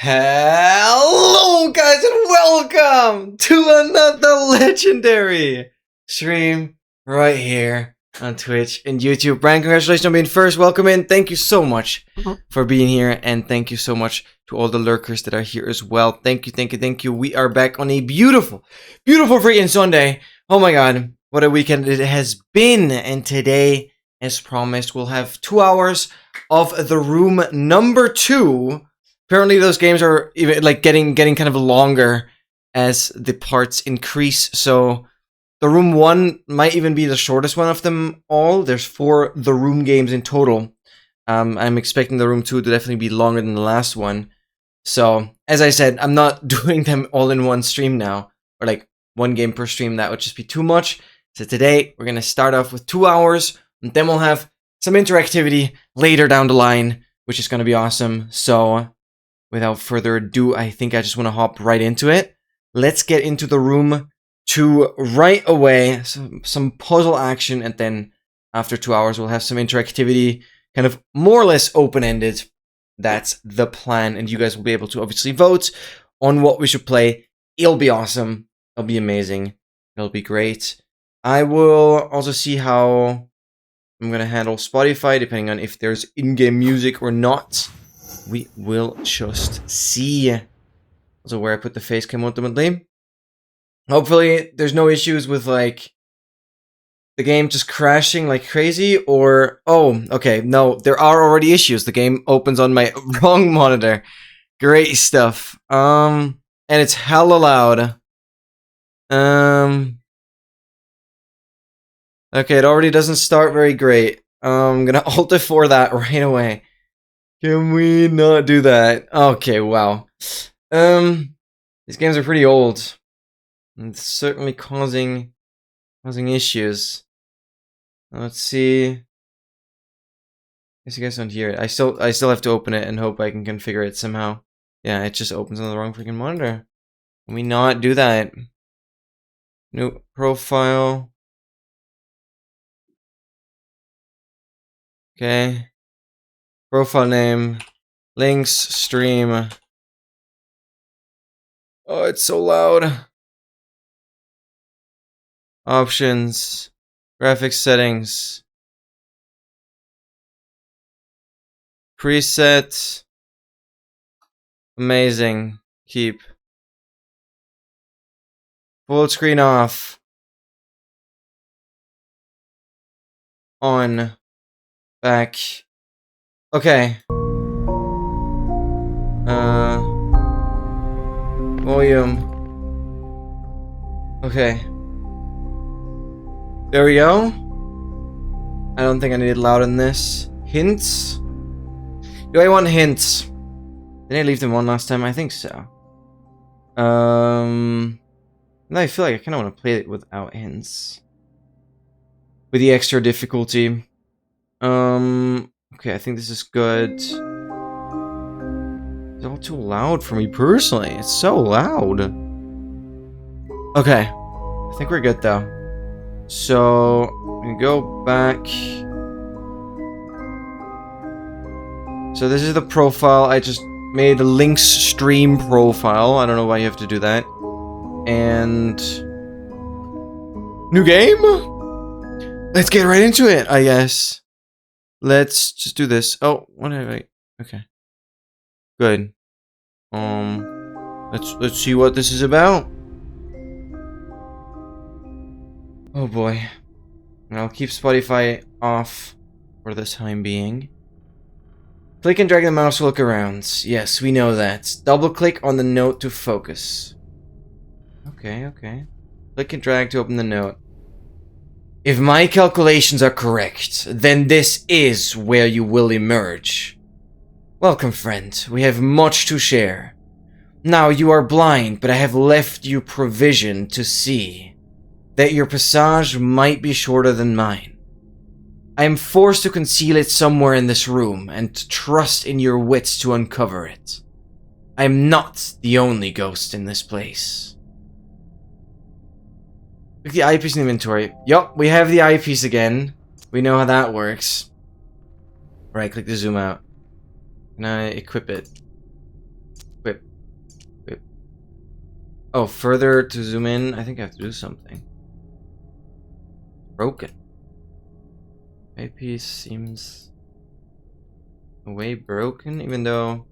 Hello guys and welcome to another legendary stream right here on Twitch and YouTube. Brian, congratulations on being first. Welcome in. Thank you so much for being here, and thank you so much to all the lurkers that are here as well. Thank you. We are back on a beautiful freaking Sunday. Oh my god, what a weekend it has been. And today, as promised, we'll have 2 hours of the room number 2. Apparently those games are even like getting kind of longer as the parts increase. So the room 1 might even be the shortest one of them all. There's 4 the room games in total. I'm expecting the room 2 to definitely be longer than the last one. So as I said, I'm not doing them all in one stream now, or like one game per stream. That would just be too much. So today we're gonna start off with 2 hours, and then we'll have some interactivity later down the line, which is gonna be awesome. So without further ado, I think I just want to hop right into it. Let's get into the room 2 right away. Some puzzle action, and then after 2 hours, we'll have some interactivity, kind of more or less open-ended. That's the plan, and you guys will be able to obviously vote on what we should play. It'll be awesome. It'll be amazing. It'll be great. I will also see how I'm going to handle Spotify, depending on if there's in-game music or not. We will just see. Also, where I put the face cam ultimately. Hopefully, there's no issues with like the game just crashing like crazy, or oh, okay, no, there are already issues. The game opens on my wrong monitor. Great stuff. And it's hella loud. Okay, it already doesn't start very great. I'm gonna Alt F4 that right away. Can we not do that? Okay, wow. These games are pretty old. And it's certainly causing issues. Let's see. I guess you guys don't hear it. I still have to open it and hope I can configure it somehow. Yeah, it just opens on the wrong freaking monitor. Can we not do that? New profile. Okay. Profile name, links, stream. Oh, it's so loud. Options, graphics settings, preset. Amazing. Keep. Full screen off. On. Back. Okay. Volume. Okay. There we go. I don't think I need it loud in this. Hints? Do I want hints? Did I leave them on last time? I think so. Now I feel like I kind of want to play it without hints. With the extra difficulty. Okay, I think this is good. It's all too loud for me personally. It's so loud. Okay. I think we're good though. So, I'm gonna go back. So this is the profile. I just made a links stream profile. I don't know why you have to do that. And new game? Let's get right into it, I guess. Let's just do this. Oh, what have I? Okay. Good. Let's see what this is about. Oh boy. I'll keep Spotify off for the time being. Click and drag the mouse to look around. Yes, we know that. Double click on the note to focus. Okay. Click and drag to open the note. If my calculations are correct, then this is where you will emerge. Welcome, friend. We have much to share. Now you are blind, but I have left you provision to see that your passage might be shorter than mine. I am forced to conceal it somewhere in this room, and to trust in your wits to uncover it. I am not the only ghost in this place. Click the eyepiece in inventory. Yup, we have the eyepiece again. We know how that works. Right, click the zoom out. Can I equip it? Equip. Oh, further to zoom in, I think I have to do something. Broken. Eyepiece seems way broken, even though...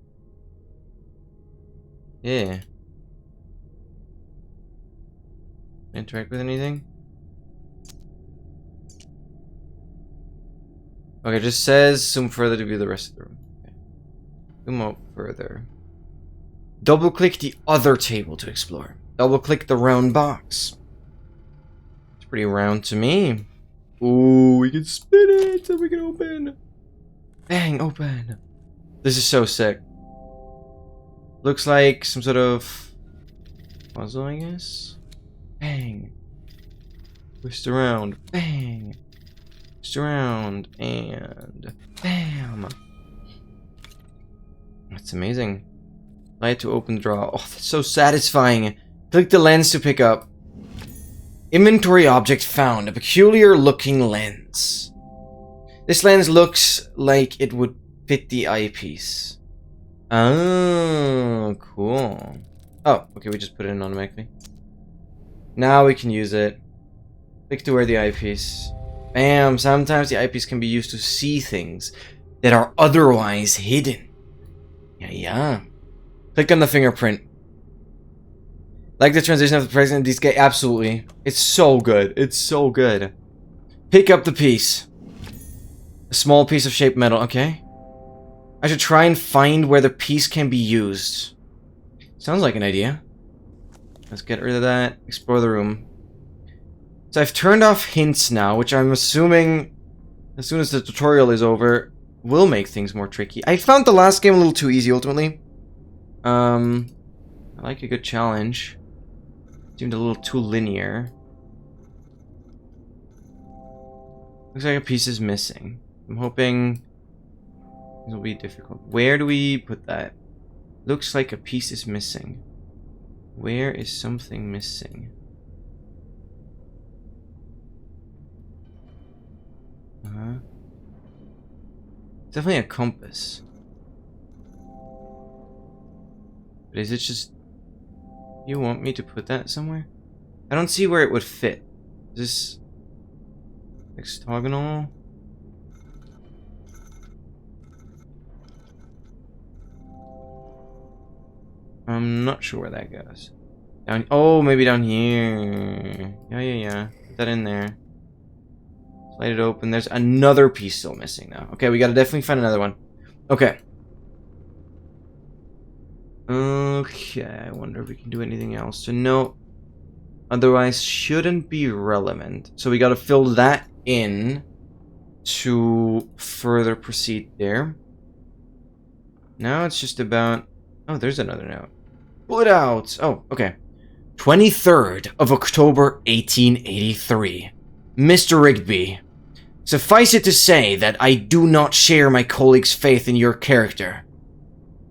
Yeah. Interact with anything? Okay, it just says zoom further to view the rest of the room. Okay. Zoom out further. Double click the other table to explore. Double click the round box. It's pretty round to me. Ooh, we can spin it so we can open. Bang, open. This is so sick. Looks like some sort of puzzle, I guess. Bang. Twist around. Bang. Twist around. And bam. That's amazing. Light to open the drawer. Oh, that's so satisfying. Click the lens to pick up. Inventory object found. A peculiar looking lens. This lens looks like it would fit the eyepiece. Oh, cool. Oh, okay, we just put it in automatically. Now we can use it. Click to wear the eyepiece. Bam! Sometimes the eyepiece can be used to see things that are otherwise hidden. Yeah. Click on the fingerprint. Like the transition of the president, these guys, absolutely. It's so good. It's so good. Pick up the piece. A small piece of shaped metal. Okay. I should try and find where the piece can be used. Sounds like an idea. Let's get rid of that. Explore the room. So I've turned off hints now, which I'm assuming, as soon as the tutorial is over, will make things more tricky. I found the last game a little too easy, ultimately. I like a good challenge. Seemed a little too linear. Looks like a piece is missing. I'm hoping this will be difficult. Where do we put that? Looks like a piece is missing. Where is something missing? Definitely a compass. But is it just... You want me to put that somewhere? I don't see where it would fit. Is this... hexagonal? I'm not sure where that goes. Down... Oh, maybe down here. Yeah. Put that in there. Slide it open. There's another piece still missing now. Okay, we gotta definitely find another one. Okay. Okay, I wonder if we can do anything else. So no, otherwise shouldn't be relevant. So we gotta fill that in to further proceed there. Now it's just about... Oh, there's another note. Pull it out! Oh, okay. 23rd of October, 1883. Mr. Rigby, suffice it to say that I do not share my colleagues' faith in your character.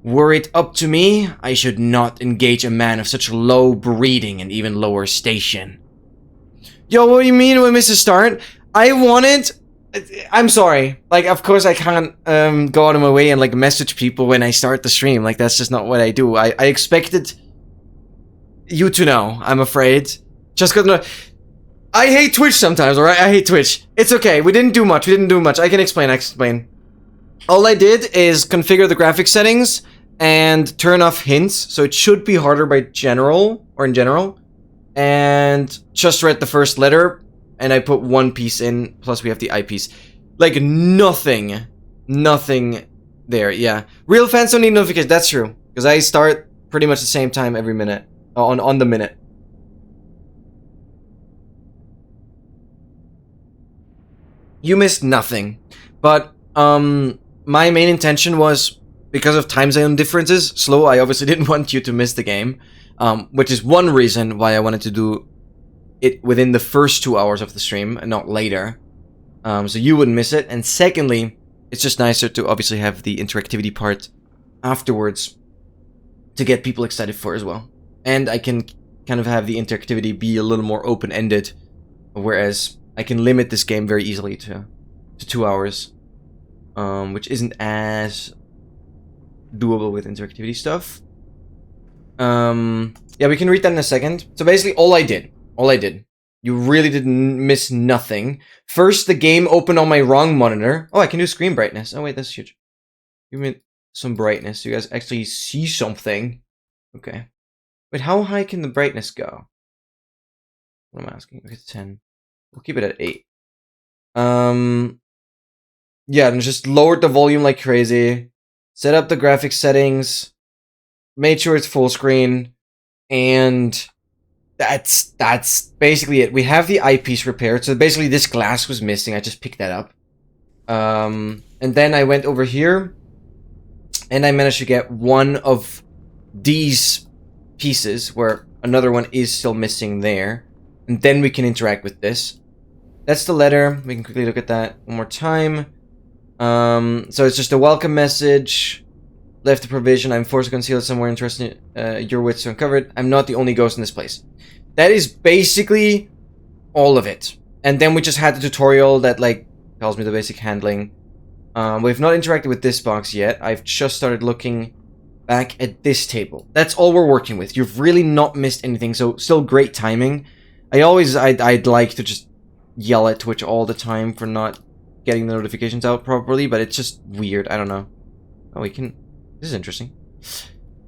Were it up to me, I should not engage a man of such low breeding and even lower station. Yo, what do you mean with Mrs. Start? I wanted... I'm sorry. Like, of course I can't go out of my way and, like, message people when I start the stream. Like, that's just not what I do. I expected you to know, I'm afraid. Just because... I hate Twitch sometimes, alright? I hate Twitch. It's okay. We didn't do much. I can explain. All I did is configure the graphics settings and turn off hints, so it should be harder by general, or in general. And just read the first letter, and I put one piece in, plus we have the eyepiece. Like, nothing there, yeah. Real fans don't need notifications, that's true. Because I start pretty much the same time every minute, on the minute. You missed nothing, but, my main intention was, because of time zone differences, Slow, I obviously didn't want you to miss the game, which is one reason why I wanted to do it within the first 2 hours of the stream, and not later, so you wouldn't miss it, and secondly, it's just nicer to obviously have the interactivity part afterwards, to get people excited for as well, and I can kind of have the interactivity be a little more open-ended, whereas I can limit this game very easily to 2 hours. Which isn't as doable with interactivity stuff. Yeah, we can read that in a second. So basically, all I did, you really didn't miss nothing. First, the game opened on my wrong monitor. Oh, I can do screen brightness. Oh wait, that's huge. Give me some brightness so you guys actually see something. Okay. Wait, how high can the brightness go? What am I asking? Okay, 10. We'll keep it at 8. Yeah, and just lowered the volume like crazy. Set up the graphics settings. Made sure it's full screen. And that's basically it. We have the eyepiece repaired. So basically this glass was missing. I just picked that up. And then I went over here. And I managed to get one of these pieces where another one is still missing there. And then we can interact with this. That's the letter. We can quickly look at that one more time. So it's just a welcome message. Left the provision. I'm forced to conceal it somewhere interesting. Your wits to uncover it. I'm not the only ghost in this place. That is basically all of it. And then we just had the tutorial that like tells me the basic handling. We've not interacted with this box yet. I've just started looking back at this table. That's all we're working with. You've really not missed anything, so still great timing. I'd like to just yell at Twitch all the time for not getting the notifications out properly, but it's just weird. I don't know. Oh, we can... This is interesting.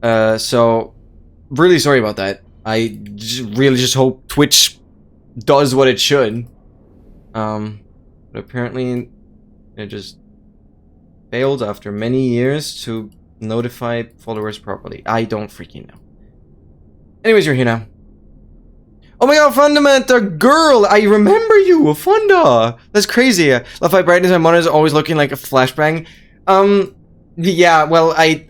So, really sorry about that. I really just hope Twitch does what it should. But apparently it just failed after many years to notify followers properly. I don't freaking know. Anyways, you're here now. Oh my god, Fundamenta, girl! I remember you, Funda! That's crazy. Left eye brightness and monitor is always looking like a flashbang. Yeah, well, I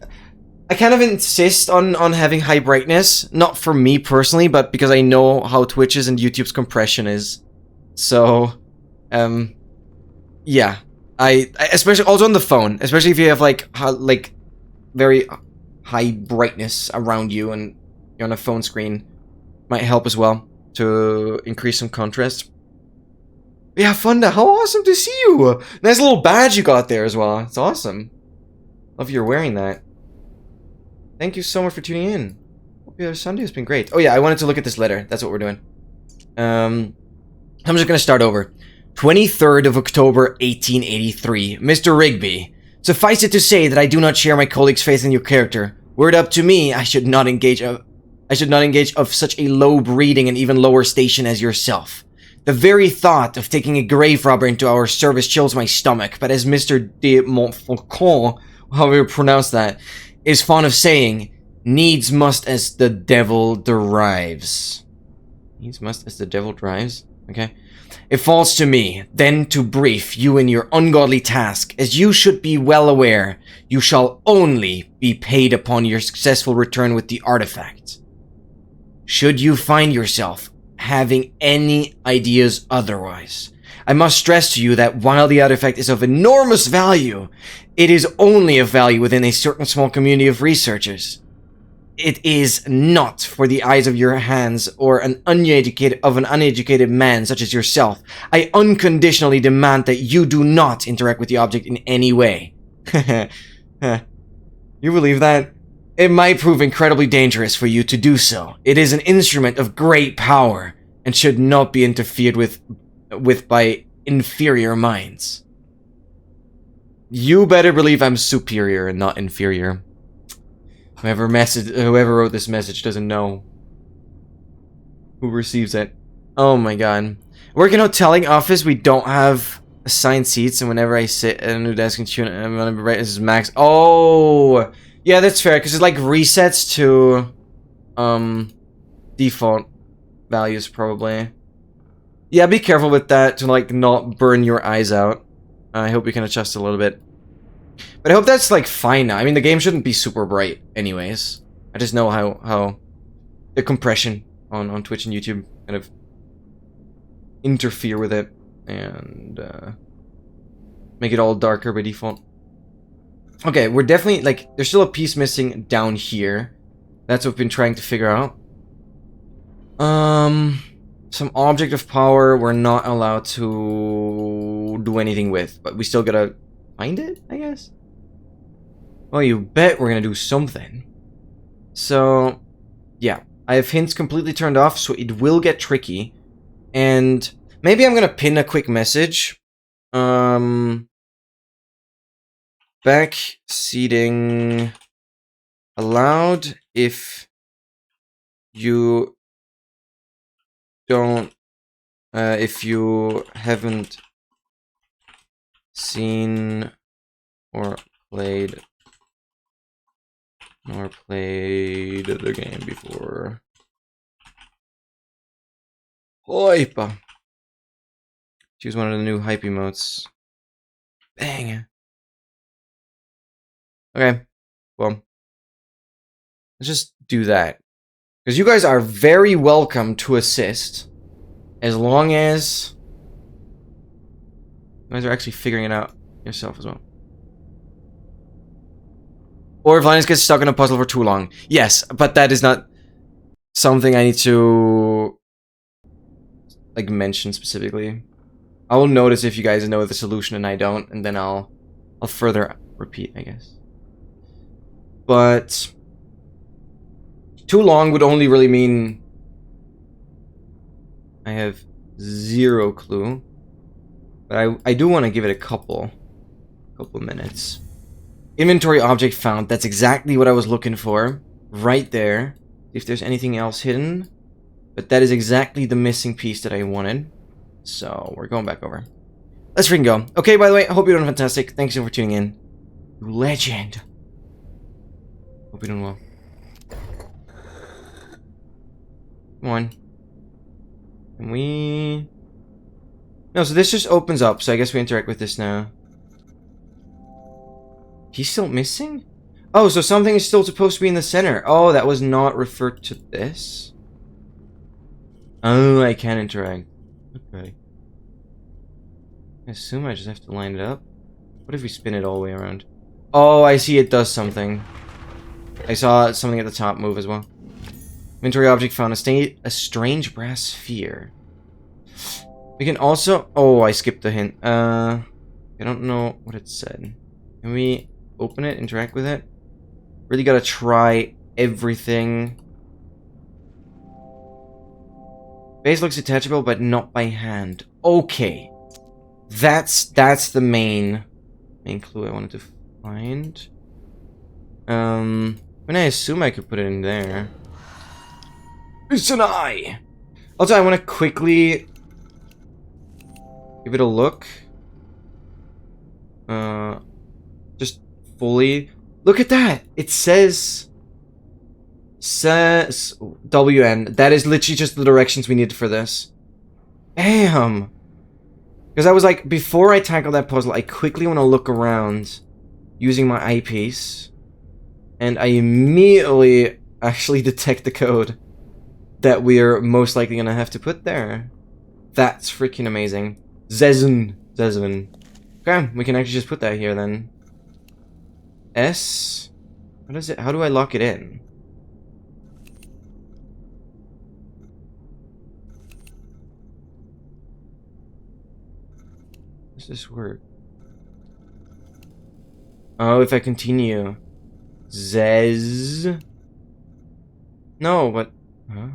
kind of insist on having high brightness. Not for me personally, but because I know how Twitch's and YouTube's compression is. So, yeah. I especially also on the phone, especially if you have like very high brightness around you and you're on a phone screen, might help as well to increase some contrast. Yeah, Funda, how awesome to see you! Nice little badge you got there as well. It's awesome. Love you're wearing that. Thank you so much for tuning in. Hope your Sunday has been great. Oh yeah, I wanted to look at this letter. That's what we're doing. I'm just gonna start over. 23rd of October, 1883. Mr. Rigby. Suffice it to say that I do not share my colleagues' faith in your character. Were it up to me, I should not engage of such a low breeding and even lower station as yourself. The very thought of taking a grave robber into our service chills my stomach, but as Mr. de Montfaucon, however you pronounce that, is fond of saying, needs must as the devil derives. Needs must as the devil drives? Okay. It falls to me, then, to brief you in your ungodly task. As you should be well aware, you shall only be paid upon your successful return with the artifact. Should you find yourself having any ideas otherwise, I must stress to you that while the artifact is of enormous value, it is only of value within a certain small community of researchers. It is not for the eyes of your hands or an uneducated man such as yourself. I unconditionally demand that you do not interact with the object in any way. You believe that? It might prove incredibly dangerous for you to do so. It is an instrument of great power and should not be interfered with by inferior minds. You better believe I'm superior and not inferior. Whoever wrote this message doesn't know who receives it. Oh my god. Working hoteling office, we don't have assigned seats, and whenever I sit at a new desk and tune, I'm gonna be right. This is max. Oh, yeah, that's fair because it like resets to default values probably. Yeah, be careful with that to like not burn your eyes out. I hope you can adjust a little bit. But I hope that's like fine now. I mean, the game shouldn't be super bright anyways. I just know how the compression on Twitch and YouTube kind of interfere with it and make it all darker by default. Okay, we're definitely like there's still a piece missing down here. That's what we've been trying to figure out. Some object of power we're not allowed to do anything with, but we still gotta find it, I guess. Well, you bet we're gonna do something. So, Yeah, I have hints completely turned off, so it will get tricky. And maybe I'm gonna pin a quick message. Back seating allowed if you don't, if you haven't seen or played the game before. Hype. Choose one of the new hype emotes. Bang. Okay. Well, let's just do that. Because you guys are very welcome to assist. As long as you guys are actually figuring it out yourself as well. Or if Linus gets stuck in a puzzle for too long. Yes, but that is not something I need to like mention specifically. I will notice if you guys know the solution and I don't, and then I'll further repeat, I guess. But too long would only really mean I have zero clue. But I do want to give it a couple minutes. Inventory object found. That's exactly what I was looking for. Right there. If there's anything else hidden. But that is exactly the missing piece that I wanted. So, we're going back over. Let's freaking go. Okay, by the way, I hope you're doing fantastic. Thanks so much for tuning in. You legend. Hope you're doing well. Come on. Can we... No, so this just opens up, so I guess we interact with this now. He's still missing? Oh, so something is still supposed to be in the center. Oh, that was not referred to this? Oh, I can interact. Okay. I assume I just have to line it up. What if we spin it all the way around? Oh, I see it does something. I saw something at the top move as well. Inventory object found a strange brass sphere. We can also... Oh, I skipped the hint. I don't know what it said. Can we open it, interact with it? Really gotta try everything. Base looks attachable, but not by hand. Okay. That's the main clue I wanted to find. And I assume I could put it in there. It's an eye! Also, I want to quickly give it a look. Just fully. Look at that! It says WN. That is literally just the directions we needed for this. Damn! Because I was like, before I tackle that puzzle, I quickly want to look around using my eyepiece. And I immediately actually detect the code that we're most likely going to have to put there. That's freaking amazing. Zezn. Okay, we can actually just put that here then. S. What is it? How do I lock it in? Does this work? Oh, if I continue. Zez. No, but... Huh?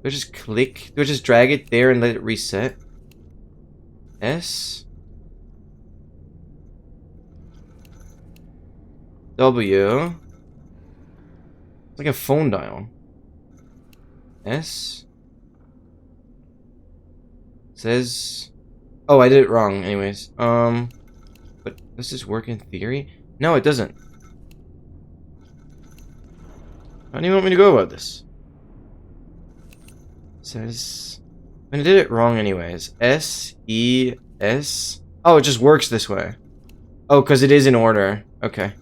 Do I just click? Do I just drag it there and let it reset? S? W? It's like a phone dial. S? Says... Oh, I did it wrong anyways. But does this work in theory? No, it doesn't. How do you want me to go about this? It says... I did it wrong anyways. S, E, S... Oh, it just works this way. Oh, because it is in order. Okay.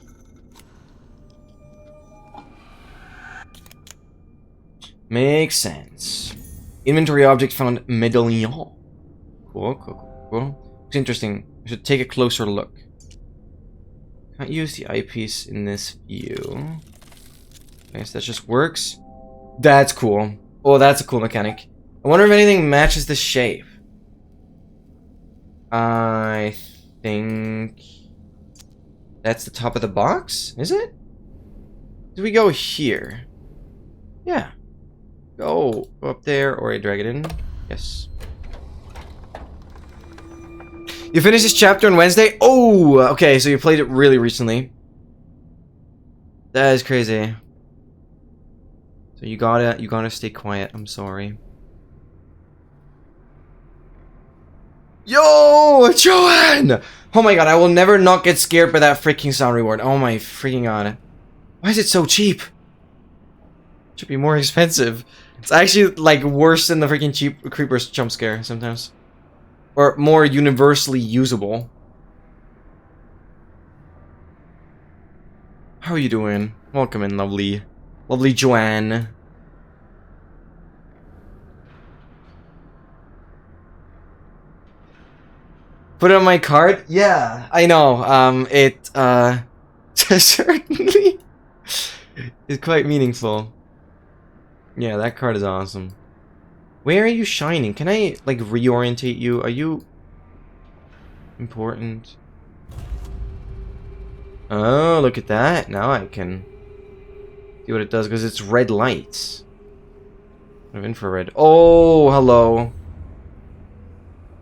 Makes sense. Inventory object found medallion. Cool. It's interesting. I should take a closer look. Can't use the eyepiece in this view. I guess that just works. That's cool. Oh, that's a cool mechanic. I wonder if anything matches the shape. I think... That's the top of the box? Is it? Do we go here? Yeah. Go up there, or I drag it in. Yes. You finished this chapter on Wednesday? Oh, okay, so you played it really recently. That is crazy. So you gotta stay quiet. I'm sorry. Yo, Joanne! Oh my god, I will never not get scared by that freaking sound reward. Oh my freaking god. Why is it so cheap? It should be more expensive. It's actually like worse than the freaking cheap creepers jump scare sometimes. Or more universally usable. How are you doing? Welcome in, lovely. Lovely Joanne. Put it on my card? Yeah, I know. It certainly is quite meaningful. Yeah, that card is awesome. Where are you shining? Can I, like, reorientate you? Are you important? Oh, look at that. Now I can see what it does, because it's red lights. Of infrared. Oh, hello.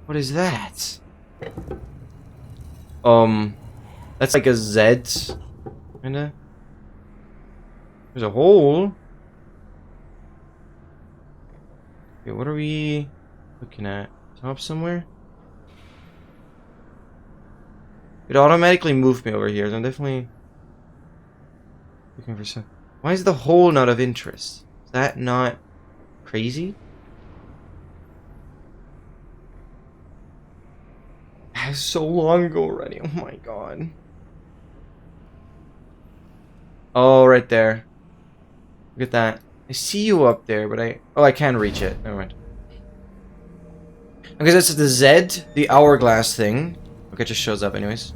What is that? That's like a Z, kinda. There's a hole. Okay, what are we looking at? Top somewhere? It automatically moved me over here, so I'm definitely looking for some. Why is the hole not of interest? Is that not crazy? That was so long ago already. Oh my god. Oh, right there. Look at that. I see you up there, but I can reach it. Never mind. Okay, that's the Z, the hourglass thing. Okay, it just shows up anyways.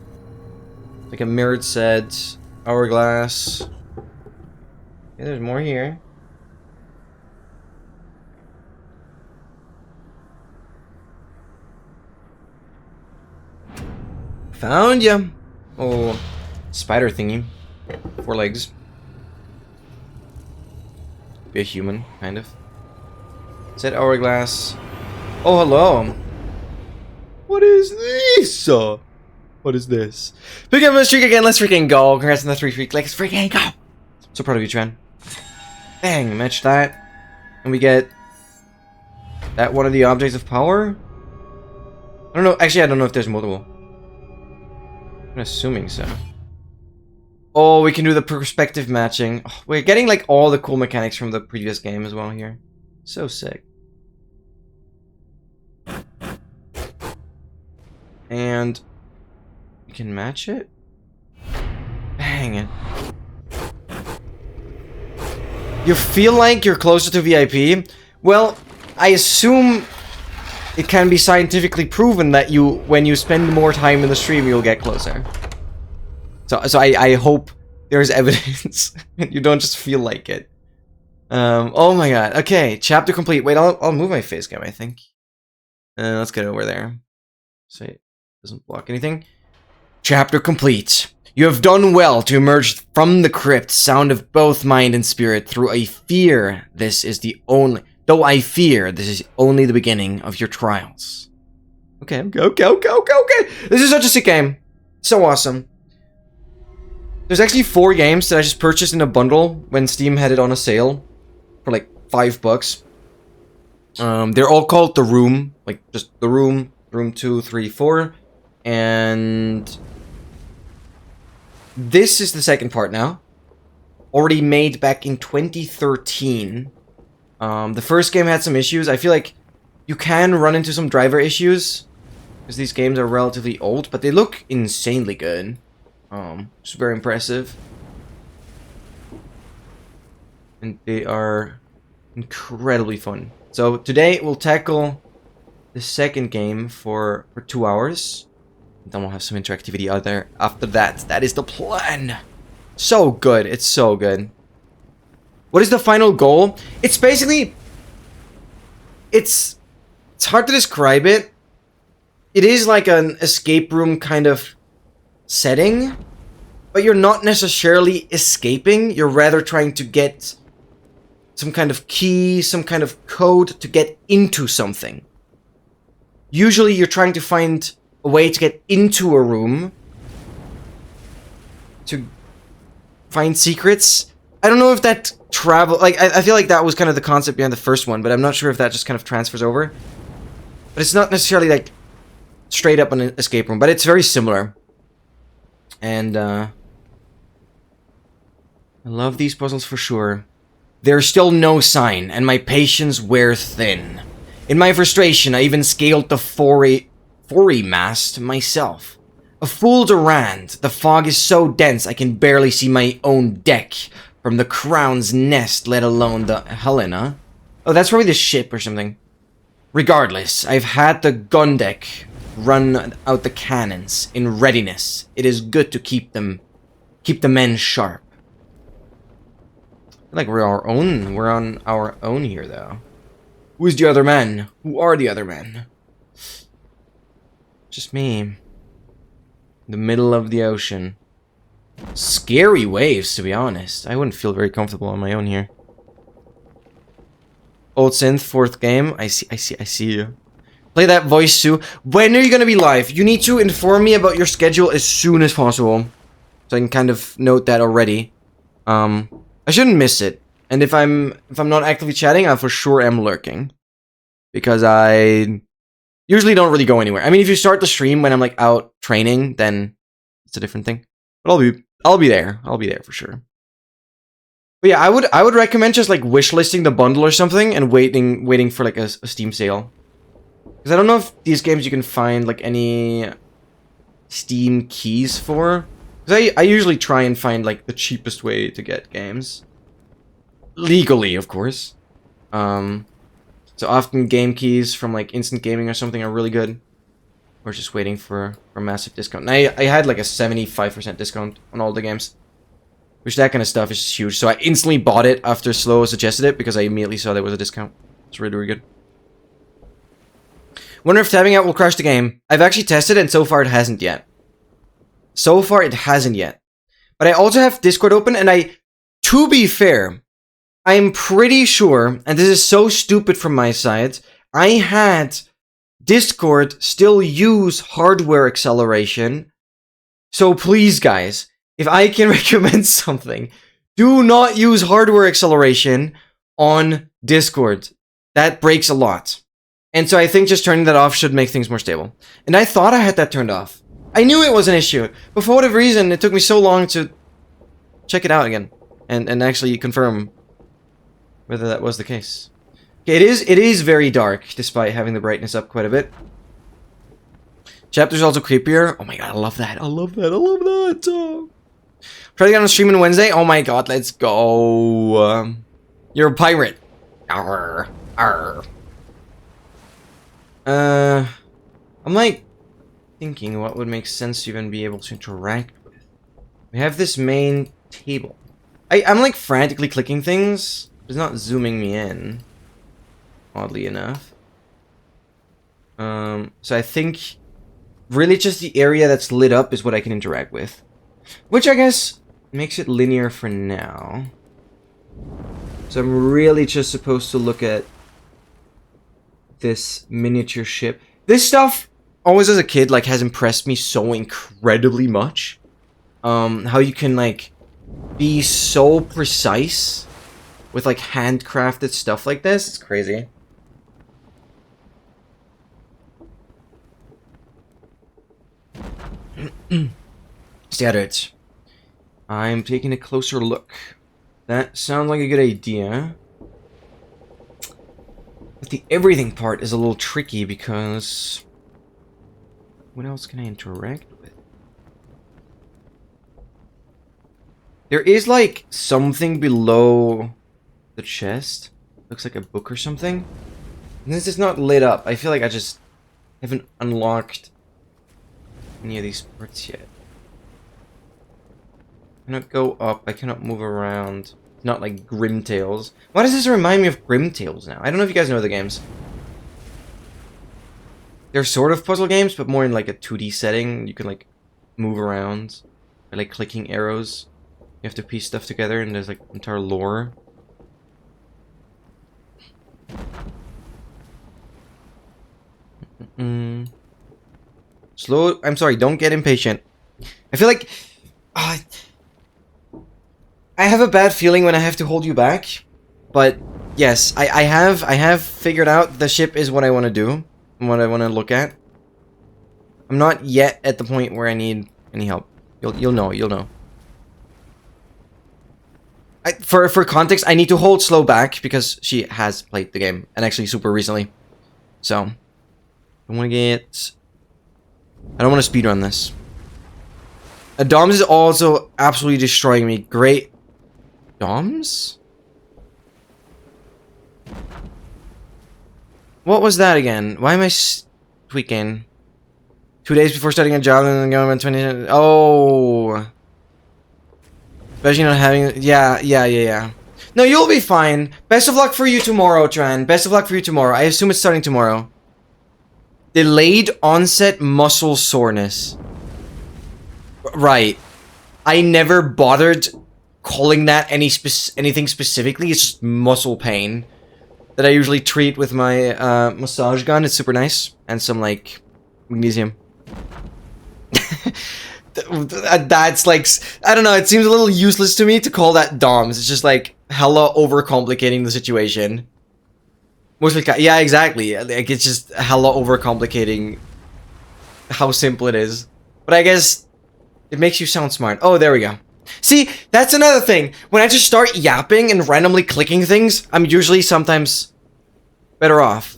Like a mirrored Z, hourglass. Okay, there's more here. Found ya! Oh, spider thingy. 4 legs. Be a human, kind of. Set hourglass. Oh, hello. What is this? What is this? Pick up my streak again. Let's freaking go. Congrats on the 3 streak. Let's freaking go. So proud of you, Tran. Bang, match that. And we get that one of the objects of power. I don't know. Actually, I don't know if there's multiple. I'm assuming so. Oh, we can do the perspective matching. Oh, we're getting like all the cool mechanics from the previous game as well here. So sick. And we can match it? Dang it. You feel like you're closer to VIP? Well, I assume it can be scientifically proven that when you spend more time in the stream, you'll get closer. So I hope there's evidence. You don't just feel like it. Oh my god. Okay, chapter complete. Wait, I'll move my face cam, I think. Let's get over there. So it doesn't block anything. Chapter complete. You have done well to emerge from the crypt, sound of both mind and spirit, through a fear. This is the only... Though I fear, this is only the beginning of your trials. Okay. This is such a sick game. So awesome. There's actually 4 games that I just purchased in a bundle when Steam had it on a sale for like $5. They're all called The Room, like just The Room, Room 2, 3, 4, and this is the second part now. Already made back in 2013. The first game had some issues. I feel like you can run into some driver issues because these games are relatively old, but they look insanely good. It's very impressive. And they are incredibly fun. So today we'll tackle the second game for 2 hours. And then we'll have some interactivity out there after that. That is the plan. So good. It's so good. What is the final goal? It's basically... It's hard to describe it. It is like an escape room kind of setting, but you're not necessarily escaping. You're rather trying to get some kind of key, some kind of code to get into something. Usually you're trying to find a way to get into a room to find secrets. I don't know if that travel... Like, I feel like that was kind of the concept behind the first one, but I'm not sure if that just kind of transfers over. But it's not necessarily, like, straight up an escape room, but it's very similar. And, I love these puzzles for sure. There's still no sign, and my patience wear thin. In my frustration, I even scaled the Fori mast myself. A fool Durand, the fog is so dense I can barely see my own deck from the Crown's nest, let alone the Helena. Oh, that's probably the ship or something. Regardless, I've had the gun deck run out the cannons in readiness. It is good to keep the men sharp. I feel like we're on our own here, though. Who's the other men? Who are the other men? Just me. In the middle of the ocean. Scary waves, to be honest. I wouldn't feel very comfortable on my own here. Old Synth, 4th game. I see you. Play that voice too. When are you gonna be live? You need to inform me about your schedule as soon as possible. So I can kind of note that already. I shouldn't miss it. And if I'm not actively chatting, I for sure am lurking. Because I usually don't really go anywhere. I mean, if you start the stream when I'm like out training, then it's a different thing. But I'll be there. I'll be there for sure. But yeah, I would recommend just like wishlisting the bundle or something and waiting for like a Steam sale. Because I don't know if these games you can find like any Steam keys for. Because I usually try and find like the cheapest way to get games. Legally, of course. So often game keys from like Instant Gaming or something are really good. Or just waiting for a massive discount. And I had like a 75% discount on all the games. Which that kind of stuff is huge. So I instantly bought it after Slow suggested it because I immediately saw there was a discount. It's really, really good. Wonder if tabbing out will crash the game. I've actually tested it and so far it hasn't yet. So far it hasn't yet. But I also have Discord open and to be fair, I'm pretty sure, and this is so stupid from my side, I had Discord still use hardware acceleration. So please guys, if I can recommend something, do not use hardware acceleration on Discord. That breaks a lot. And so I think just turning that off should make things more stable. And I thought I had that turned off. I knew it was an issue, but for whatever reason, it took me so long to check it out again. And actually confirm whether that was the case. Okay, it is very dark, despite having the brightness up quite a bit. Chapter's also creepier. Oh my god, I love that. I love that. I love that. Try to get on stream on Wednesday. Oh my god, let's go. You're a pirate. Arr. Arr. I'm like thinking what would make sense to even be able to interact with. We have this main table. I'm like frantically clicking things. It's not zooming me in. Oddly enough. So I think really just the area that's lit up is what I can interact with. Which I guess makes it linear for now. So I'm really just supposed to look at this miniature ship. This stuff, always as a kid, like, has impressed me so incredibly much. How you can, like, be so precise with, like, handcrafted stuff like this. It's crazy. Standards. I'm taking a closer look. That sounds like a good idea. But the everything part is a little tricky because... what else can I interact with? There is like something below the chest. Looks like a book or something. And this is not lit up. I feel like I just haven't unlocked any of these parts yet. I cannot go up. I cannot move around. Not like Grim Tales. Why does this remind me of Grim Tales now? I don't know if you guys know the games. They're sort of puzzle games, but more in like a 2D setting. You can like move around. by like clicking arrows. You have to piece stuff together, and there's like entire lore. Slow. I'm sorry. Don't get impatient. I feel like I have a bad feeling when I have to hold you back, but yes, I have figured out the ship is what I want to do and what I want to look at. I'm not yet at the point where I need any help. You'll know. For context, I need to hold slow back because she has played the game, and actually super recently. So I want to get. I don't want to speedrun this. Doms is also absolutely destroying me. Great. Doms? What was that again? Why am I tweaking? 2 days before starting a job and then going on 20... Oh. Especially not having... Yeah. No, you'll be fine. Best of luck for you tomorrow, Tran. Best of luck for you tomorrow. I assume it's starting tomorrow. Delayed onset muscle soreness. Right. I never bothered calling that anything specifically. It's just muscle pain that I usually treat with my massage gun. It's super nice. And some, like, magnesium. That's like, I don't know, it seems a little useless to me to call that DOMS. It's just like hella overcomplicating the situation. Mostly, yeah, exactly. Like, it's just hella overcomplicating how simple it is. But I guess it makes you sound smart. Oh, there we go. See, that's another thing. When I just start yapping and randomly clicking things, I'm usually sometimes better off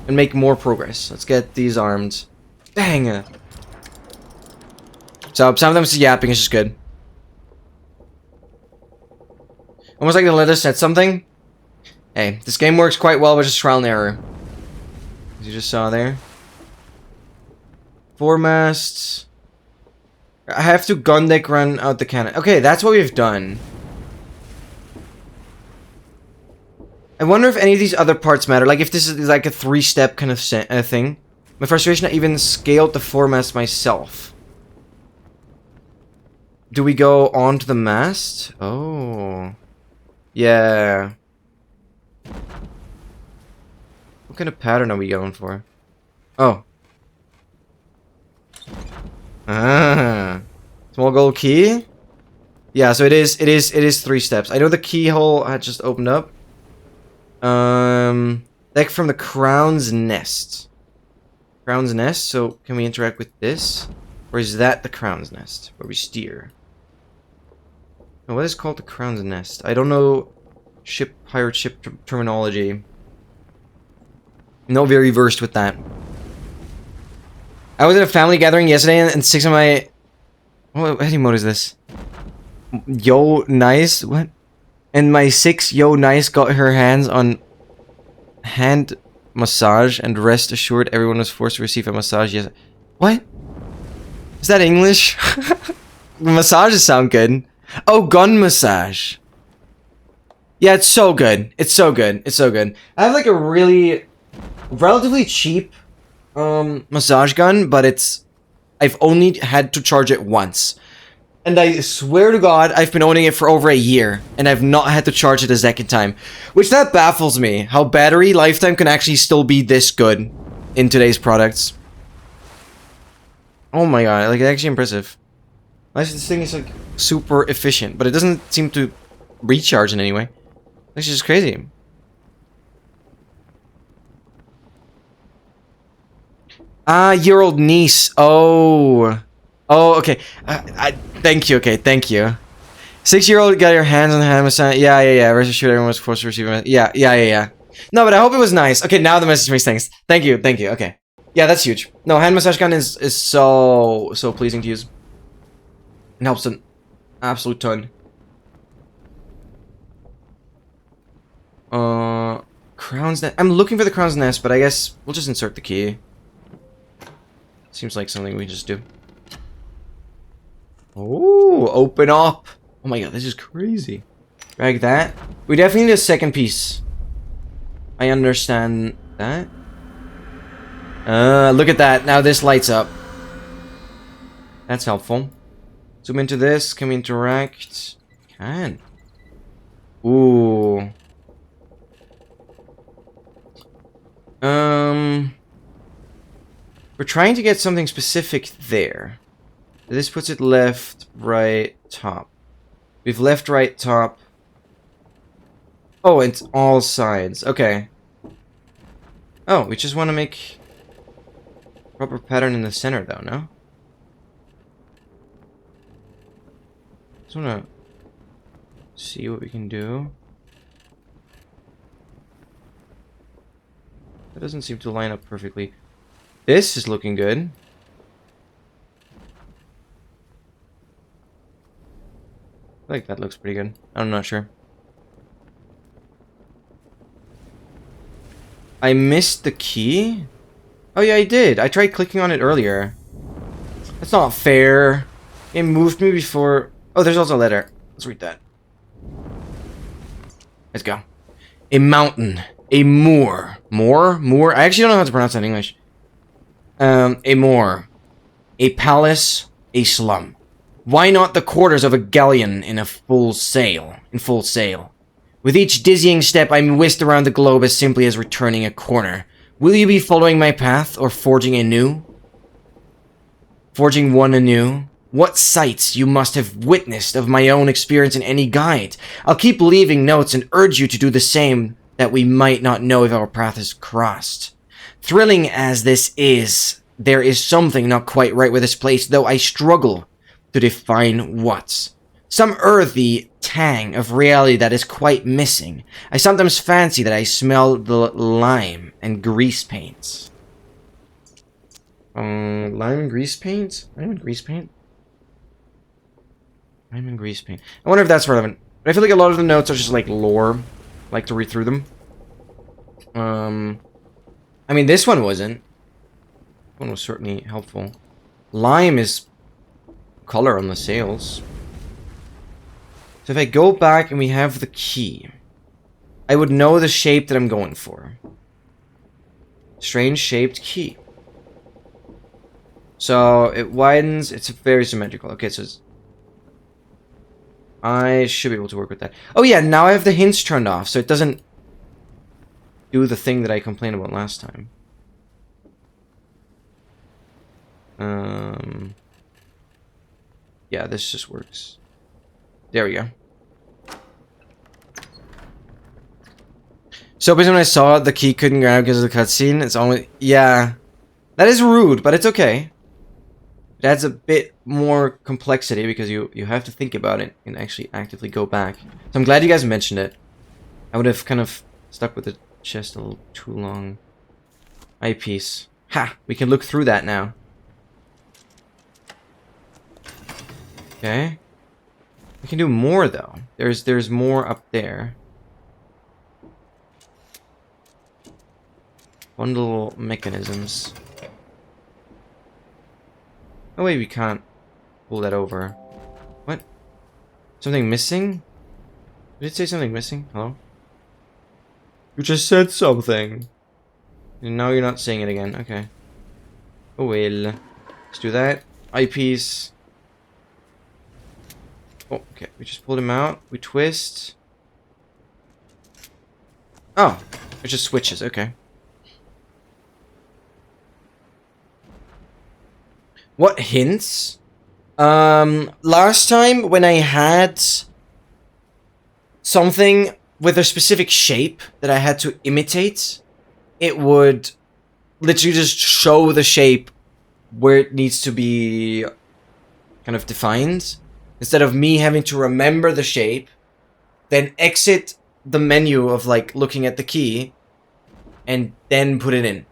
and make more progress. Let's get these armed. Dang. So sometimes yapping is just good. Almost like the letter said something. Hey, this game works quite well with just trial and error. As you just saw there. 4 masts. I have to gun deck run out the cannon. Okay, that's what we've done. I wonder if any of these other parts matter. Like if this is like a 3-step kind of thing. My frustration, I even scaled the 4 mast myself. Do we go onto the mast? Oh. Yeah. What kind of pattern are we going for? Oh. Ah. Small gold key? Yeah, so it is 3 steps. I know the keyhole had just opened up. Deck from the Crown's Nest. Crown's Nest, so can we interact with this? Or is that the Crown's Nest, where we steer? No, what is called the Crown's Nest? I don't know pirate ship terminology. Not very versed with that. I was at a family gathering yesterday and 6 of my... What emote is this? Yo, nice? What? And my 6 yo, nice got her hands on hand massage, and rest assured everyone was forced to receive a massage. Yes. What? Is that English? Massages sound good. Oh, gun massage. Yeah, it's so good. It's so good. It's so good. I have like a really relatively cheap massage gun, but I've only had to charge it once. And I swear to God, I've been owning it for over a year, and I've not had to charge it a second time. Which that baffles me, how battery lifetime can actually still be this good in today's products. Oh my God, like, it's actually impressive. This thing is like super efficient, but it doesn't seem to recharge in any way. It's just crazy. Ah, your old niece. Oh. Oh, okay. Thank you. Okay, thank you. 6-year-old got your hands on the hand massage. Yeah. Rest assured everyone was forced to receive it. Yeah. No, but I hope it was nice. Okay, now the message makes sense. Thank you. Okay. Yeah, that's huge. No, hand massage gun is so pleasing to use. It helps an absolute ton. Crown's Nest. I'm looking for the Crown's Nest, but I guess we'll just insert the key. Seems like something we just do. Oh, open up. Oh my God, this is crazy. Drag that. We definitely need a second piece. I understand that. Look at that. Now this lights up. That's helpful. Zoom into this. Can we interact? Can. Ooh. We're trying to get something specific there. This puts it left, right, top. We've left, right, top. Oh, it's all sides. Okay. Oh, we just want to make proper pattern in the center, though, no? Just want to see what we can do. That doesn't seem to line up perfectly. This is looking good. I think that looks pretty good. I'm not sure. I missed the key? Oh yeah, I did. I tried clicking on it earlier. That's not fair. It moved me before... Oh, there's also a letter. Let's read that. Let's go. A mountain. A moor. Moor? Moor? I actually don't know how to pronounce that in English. A moor. A palace. A slum. Why not the quarters of a galleon in full sail? With each dizzying step, I'm whisked around the globe as simply as returning a corner. Will you be following my path, or forging anew? Forging one anew? What sights you must have witnessed of my own experience in any guide. I'll keep leaving notes and urge you to do the same, that we might not know if our path is crossed. Thrilling as this is, there is something not quite right with this place, though I struggle to define what. Some earthy tang of reality that is quite missing. I sometimes fancy that I smell the lime and grease paints. Lime and grease paint? Lime and grease paint? Lime and grease paint. I wonder if that's relevant. But I feel like a lot of the notes are just like lore. I like to read through them. I mean, this one wasn't. This one was certainly helpful. Lime is color on the sails. So if I go back and we have the key, I would know the shape that I'm going for. Strange shaped key. So it widens. It's very symmetrical. Okay, so I should be able to work with that. Oh yeah, now I have the hinge turned off, so it doesn't do the thing that I complained about last time. Yeah, this just works. There we go. So basically when I saw the key couldn't grab because of the cutscene, it's only... Yeah. That is rude, but it's okay. It adds a bit more complexity because you have to think about it and actually actively go back. So I'm glad you guys mentioned it. I would have kind of stuck with the chest a little too long. Eyepiece. Ha! We can look through that now. Okay. We can do more though. There's more up there. Bundle mechanisms. Oh wait, we can't pull that over. What? Something missing? Did it say something missing? Hello? You just said something. And now you're not saying it again. Okay. Oh well. Let's do that. Eyepiece. Oh, okay. We just pulled him out. We twist. Oh. It just switches. Okay. What hints? Last time when I had something with a specific shape that I had to imitate, it would literally just show the shape where it needs to be kind of defined. Instead of me having to remember the shape, then exit the menu of like looking at the key, and then put it in.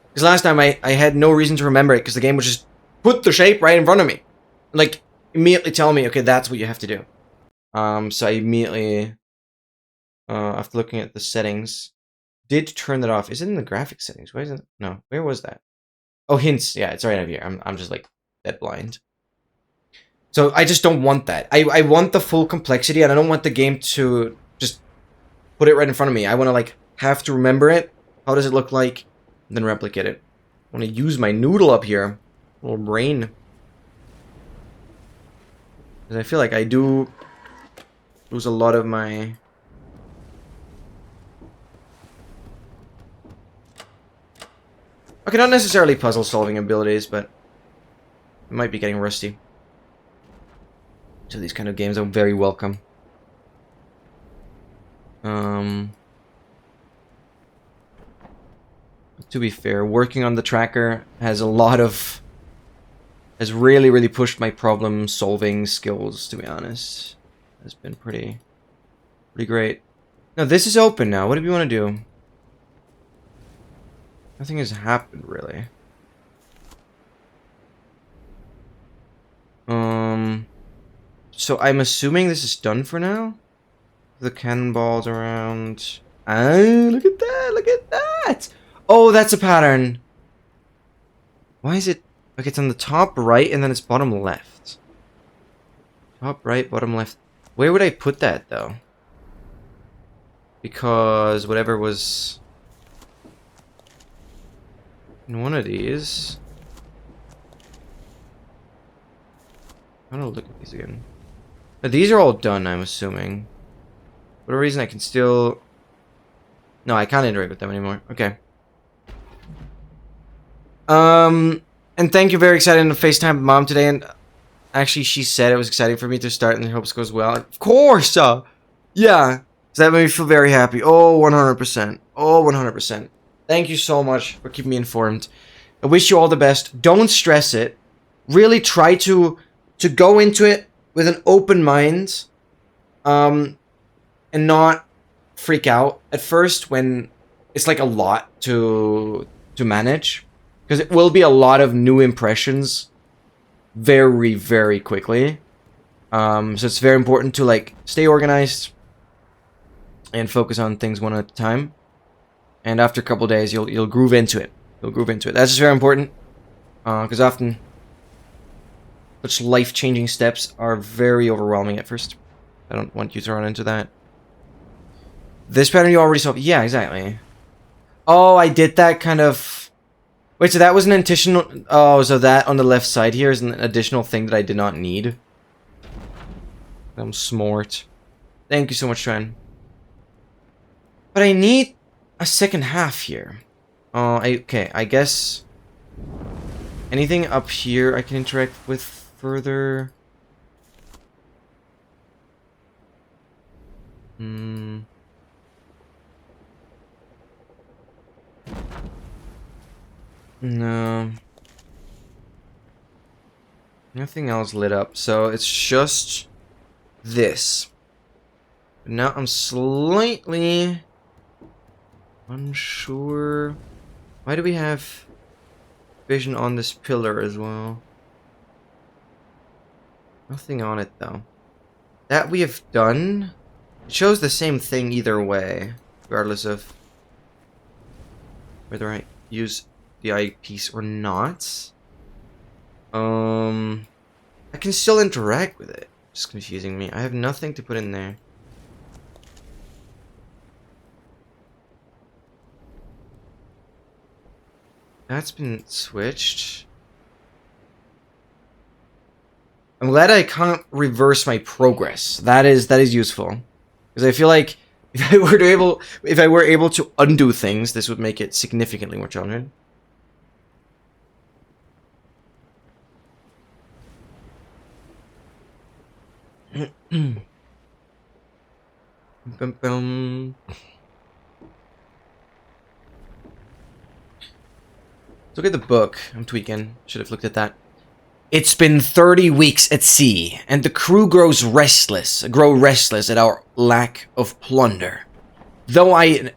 Because last time I had no reason to remember it because the game would just put the shape right in front of me. Like, immediately tell me, okay, that's what you have to do. So I immediately, after looking at the settings, did turn that off. Is it in the graphics settings? Why isn't it? No, where was that? Oh, hints. Yeah, it's right over here. I'm just like dead blind. So I just don't want that. I want the full complexity, and I don't want the game to just put it right in front of me. I want to like have to remember it. How does it look like? And then replicate it. I want to use my noodle up here. Little brain. Because I feel like I do lose a lot of my... Okay, not necessarily puzzle-solving abilities, but I might be getting rusty. So these kind of games are very welcome. To be fair, working on the tracker has a lot of... has really, really pushed my problem-solving skills, to be honest. It's been pretty great. Now, this is open now. What do we want to do? Nothing has happened, really. So I'm assuming this is done for now? The cannonballs around... Ah, look at that! Look at that! Oh, that's a pattern! Why is it... Okay, it's on the top right, and then it's bottom left. Top right, bottom left. Where would I put that, though? Because whatever was... in one of these... I don't know, look at these again. Now, these are all done, I'm assuming. For whatever reason, I can still... No, I can't interact with them anymore. Okay. And thank you, very excited to FaceTime Mom today, and actually she said it was exciting for me to start and hopes goes well. Of course! Yeah. So that made me feel very happy. Oh, 100%. Oh, 100%. Thank you so much for keeping me informed. I wish you all the best. Don't stress it. Really try to go into it with an open mind, and not freak out at first when it's like a lot to manage, because it will be a lot of new impressions very, very quickly. So it's very important to like stay organized and focus on things one at a time. And after a couple days, you'll groove into it. You'll groove into it. That's just very important, because often such life-changing steps are very overwhelming at first. I don't want you to run into that. This pattern you already saw. Yeah, exactly. Oh, I did that kind of... Wait, so that was an additional... Oh, so that on the left side here is an additional thing that I did not need. I'm smart. Thank you so much, Tran. But I need a second half here. Okay, I guess... anything up here I can interact with further? No. Nothing else lit up, so it's just this. But now I'm slightly unsure. Why do we have vision on this pillar as well? Nothing on it, though. That we have done. It shows the same thing either way, regardless of whether I use the eyepiece or not. I can still interact with it. It's confusing me. I have nothing to put in there. That's been switched. I'm glad I can't reverse my progress. That is useful, because I feel like if I were able to undo things, this would make it significantly more challenging. Look at the book. I'm tweaking. Should have looked at that. It's been 30 weeks at sea, and the crew grow restless at our lack of plunder. Though I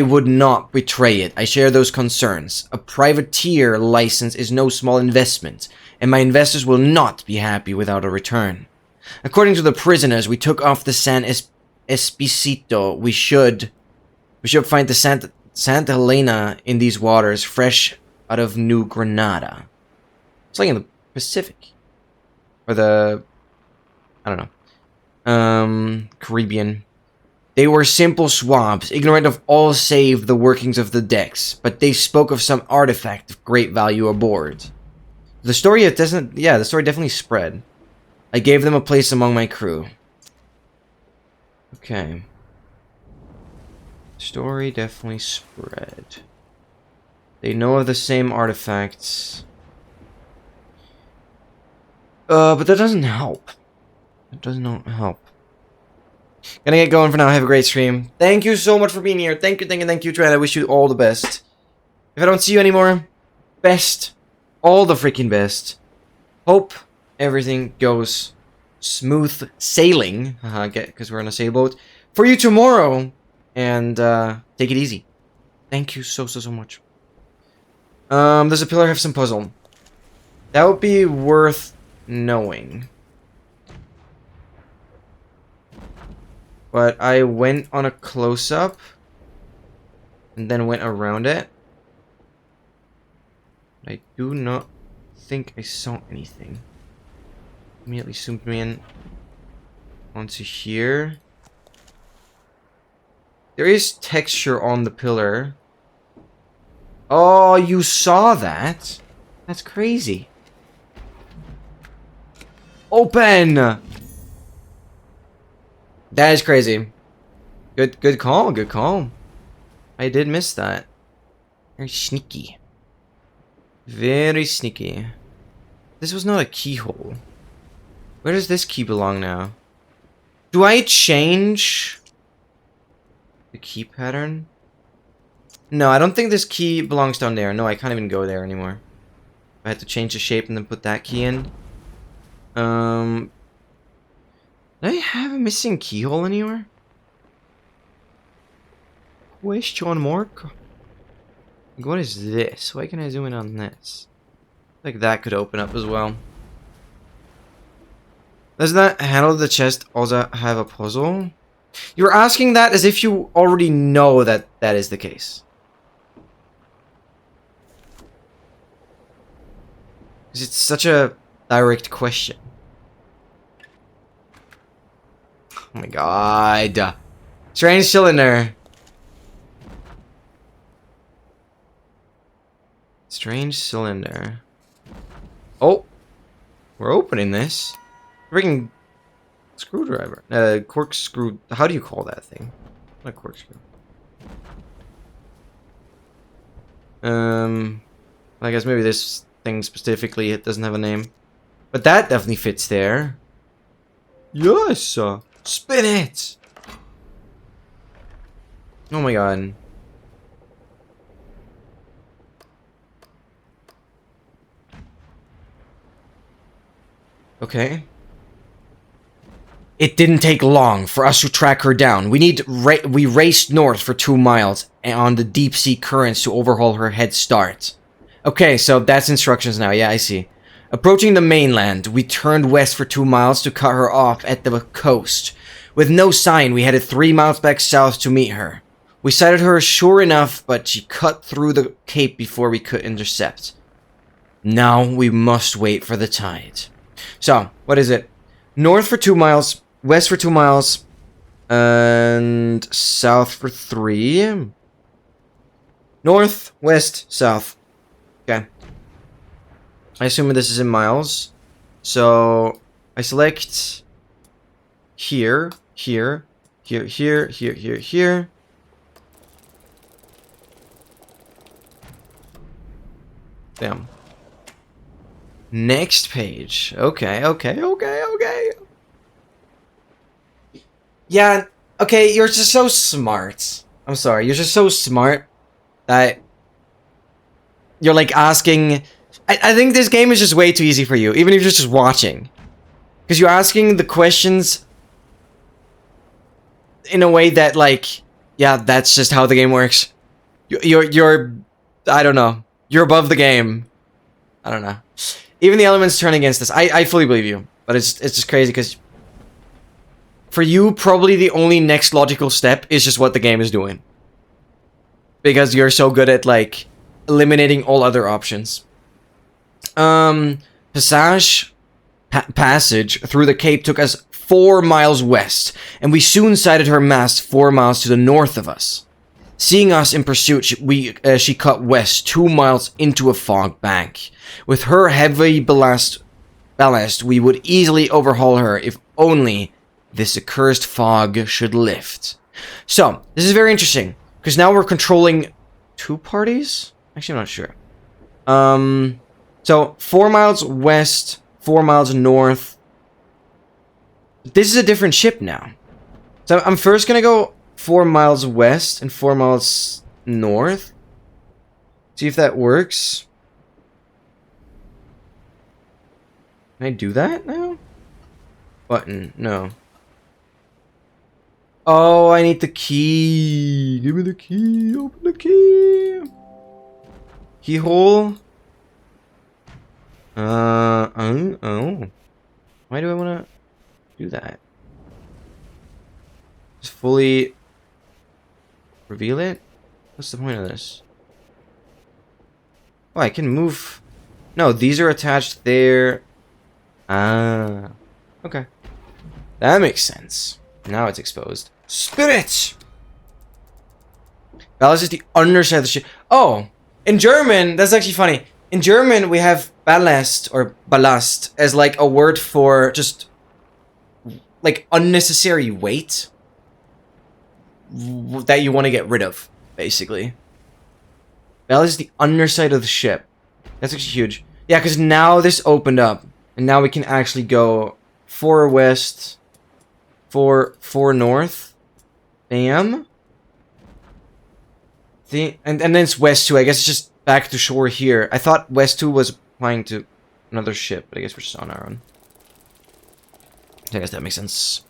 would not betray it, I share those concerns. A privateer license is no small investment, and my investors will not be happy without a return. According to the prisoners we took off the San Espicito, we should find the Santa Helena in these waters, fresh out of New Granada. It's like in the Pacific. Or the... I don't know. Caribbean. They were simple swabs, ignorant of all save the workings of the decks, but they spoke of some artifact of great value aboard. The story definitely spread. I gave them a place among my crew. Okay. Story definitely spread. They know of the same artifacts. But that doesn't help. That does not help. Gonna get going for now. Have a great stream. Thank you so much for being here. Thank you, Trent. I wish you all the best. If I don't see you anymore, best. All the freaking best. Hope everything goes smooth sailing. Because we're on a sailboat. For you tomorrow. And, take it easy. Thank you so much. Does a pillar have some puzzle? That would be worth knowing. But I went on a close-up. And then went around it. I do not think I saw anything. Immediately zoomed me in onto here. There is texture on the pillar. Oh, you saw that? That's crazy. Open! That is crazy. Good call, good call. I did miss that. Very sneaky. Very sneaky. This was not a keyhole. Where does this key belong now? Do I change the key pattern? No, I don't think this key belongs down there. No, I can't even go there anymore. I had to change the shape and then put that key in. Do I have a missing keyhole anywhere? Question mark? What is this? Why can I zoom in on this? Like that could open up as well. Does that handle the chest also have a puzzle? You're asking that as if you already know that that is the case. Because it's such a direct question. Oh my god. Strange cylinder. Strange cylinder. Oh. We're opening this. Freaking screwdriver. Corkscrew. How do you call that thing? Not a corkscrew. I guess maybe this thing specifically, it doesn't have a name. But that definitely fits there. Yes! Spin it! Oh my god. Okay. It didn't take long for us to track her down. We raced north for 2 miles on the deep sea currents to overhaul her head start. Okay, so that's instructions now. Yeah, I see. Approaching the mainland, we turned west for 2 miles to cut her off at the coast. With no sign, we headed 3 miles back south to meet her. We sighted her sure enough, but she cut through the cape before we could intercept. Now we must wait for the tide. So, what is it? North for 2 miles, west for 2 miles, and south for 3. North, west, south. Okay. I assume this is in miles. So, I select here, here, here, here, here, here, here. Damn. Next page. Okay. Yeah, okay, you're just so smart. I'm sorry, you're just so smart that you're like asking... I think this game is just way too easy for you, even if you're just watching. Because you're asking the questions in a way that, like, yeah, that's just how the game works. You're I don't know. You're above the game. I don't know. Even the elements turn against us. I fully believe you. But it's just crazy because for you, probably the only next logical step is just what the game is doing. Because you're so good at, like, eliminating all other options. Passage through the cape took us 4 miles west, and we soon sighted her mast 4 miles to the north of us. Seeing us in pursuit, she cut west 2 miles into a fog bank. With her heavy ballast ballast, we would easily overhaul her if only this accursed fog should lift. So, this is very interesting, because now we're controlling 2 parties? Actually, I'm not sure. So, 4 miles west, 4 miles north. This is a different ship now. So, I'm first gonna go 4 miles west and 4 miles north. See if that works. Can I do that now? Button, no. Oh, I need the key. Give me the key. Open the key. Keyhole. Oh. Why do I want to do that? Just fully reveal it? What's the point of this? Oh, I can move. No, these are attached there. Ah. Okay. That makes sense. Now it's exposed. Spirit! Ballast is the underside of the ship. Oh! In German, that's actually funny. In German, we have ballast or ballast as like a word for just like unnecessary weight that you want to get rid of, basically. Ballast is the underside of the ship. That's actually huge. Yeah, because now this opened up. And now we can actually go 4 west, 4 north. Bam. And then it's west 2. I guess it's just back to shore here. I thought west 2 was applying to another ship, but I guess we're just on our own. I guess that makes sense.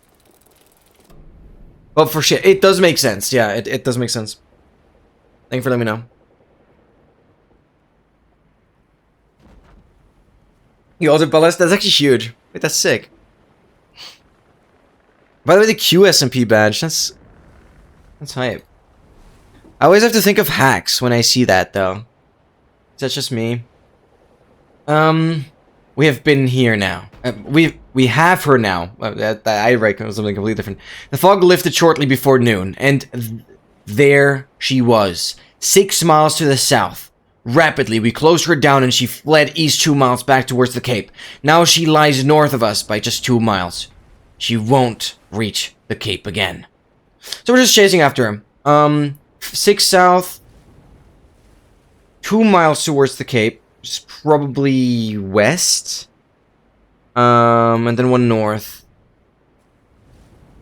But for shit, it does make sense. Yeah, it does make sense. Thank you for letting me know. You also ballast? That's actually huge. Wait, that's sick. By the way, the QSMP badge, that's hype. I always have to think of hacks when I see that, though. Is that just me? We have been here now. We have her now. I reckon it was something completely different. The fog lifted shortly before noon, and there she was, 6 miles to the south. Rapidly, we closed her down and she fled east 2 miles back towards the Cape. Now she lies north of us by just 2 miles. She won't reach the Cape again. So we're just chasing after her. 6 south, 2 miles towards the Cape, which is probably west. And then 1 north.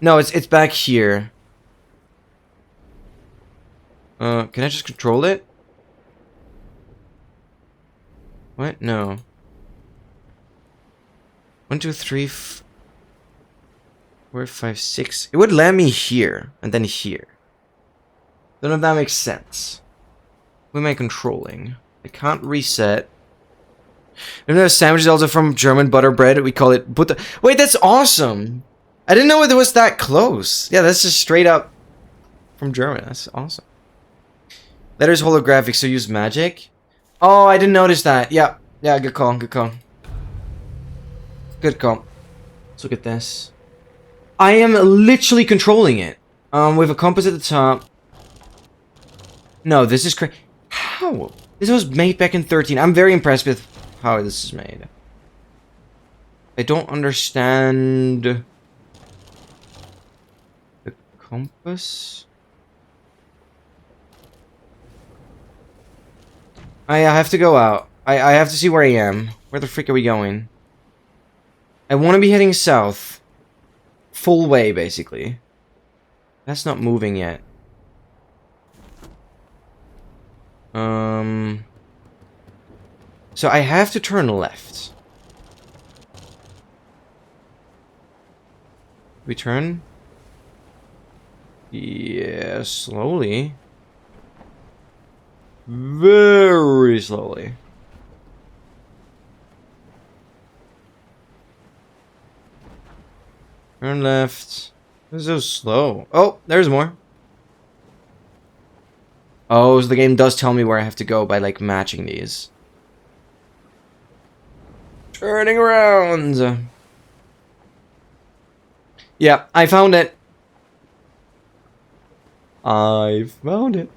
No, it's back here. Can I just control it? What? No. 1, 2, 3, 4, 5, 6. It would land me here and then here. Don't know if that makes sense. What am I controlling? I can't reset. And the sandwich is also from German butter bread. We call it butter. Wait, that's awesome. I didn't know it was that close. Yeah, that's just straight up from German. That's awesome. Letters holographic, so use magic. Oh, I didn't notice that. Yeah, good call, good call. Good call. Let's look at this. I am literally controlling it. With a compass at the top. No, this is crazy. How? This was made back in 13. I'm very impressed with how this is made. I don't understand the compass. I have to go out. I have to see where I am. Where the frick are we going? I want to be heading south. Full way, basically. That's not moving yet. So I have to turn left. We turn? Yeah, slowly. Very slowly. Turn left. This is so slow. Oh, there's more. Oh, so the game does tell me where I have to go by, like, matching these. Turning around. Yeah, I found it. I found it.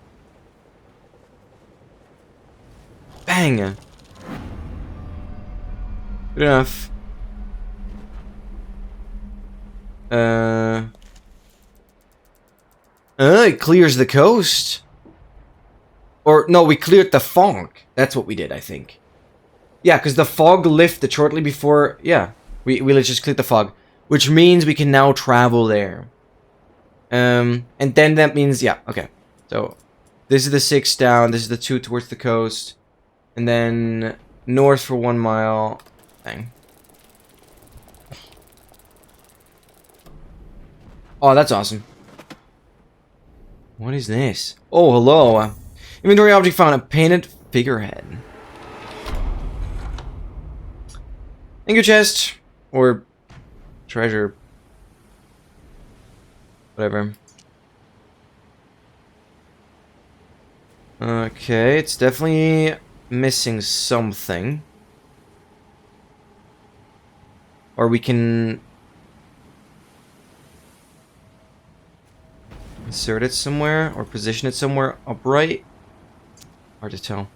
Bang. Good enough. It clears the coast. Or, no, we cleared the fog. That's what we did, I think. Yeah, because the fog lifted shortly before... Yeah, we just cleared the fog. Which means we can now travel there. And then that means... Yeah, okay. So, this is the 6 down. This is the 2 towards the coast. And then north for 1 mile. Dang. Oh, that's awesome. What is this? Oh, hello. Inventory object found. A painted figurehead. Anchor chest. Or treasure. Whatever. Okay, it's definitely missing something. Or we can insert it somewhere or position it somewhere upright. Hard to tell.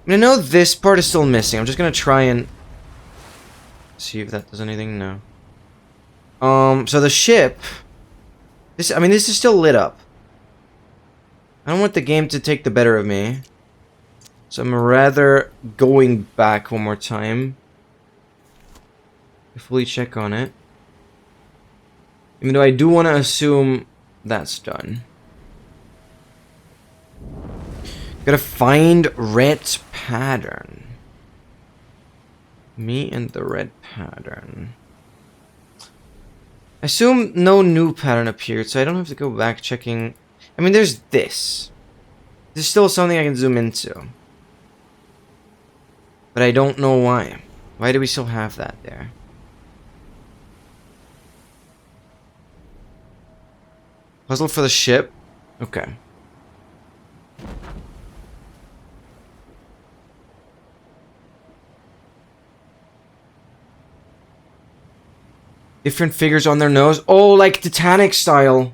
I know this part is still missing. I'm just gonna try and see if that does anything. No. So the ship. This is still lit up. I don't want the game to take the better of me. So I'm rather going back one more time to fully check on it. Even though I do want to assume that's done. Gotta find red pattern. Me and the red pattern. I assume no new pattern appeared, so I don't have to go back checking. I mean, there's this. There's still something I can zoom into. But I don't know why. Why do we still have that there? Puzzle for the ship? Okay. Different figures on their nose. Oh, like Titanic style.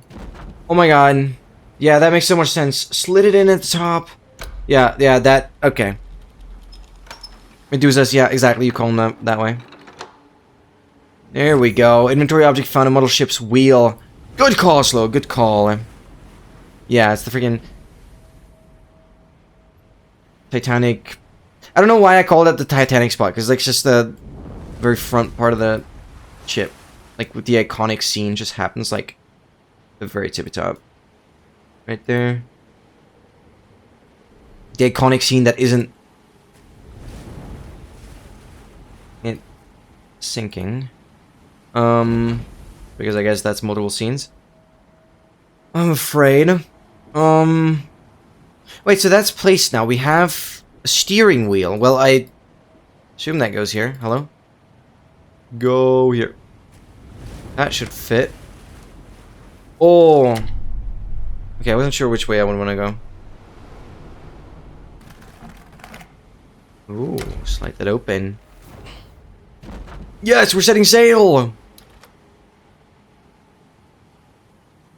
Oh my god. Yeah, that makes so much sense. Slit it in at the top. Yeah, that... Okay. Medusas, yeah, exactly. You call them that way. There we go. Inventory object found a model ship's wheel. Good call, Slow. Good call. Yeah, it's the freaking Titanic. I don't know why I called it the Titanic spot, because like just the very front part of the ship, like with the iconic scene, just happens like the very tippy top, right there. The iconic scene that isn't it sinking, because I guess that's multiple scenes. I'm afraid. Wait, so that's placed now. We have a steering wheel. Well, I assume that goes here. Hello? Go here. That should fit. Oh. Okay, I wasn't sure which way I would want to go. Ooh, slide that open. Yes, we're setting sail!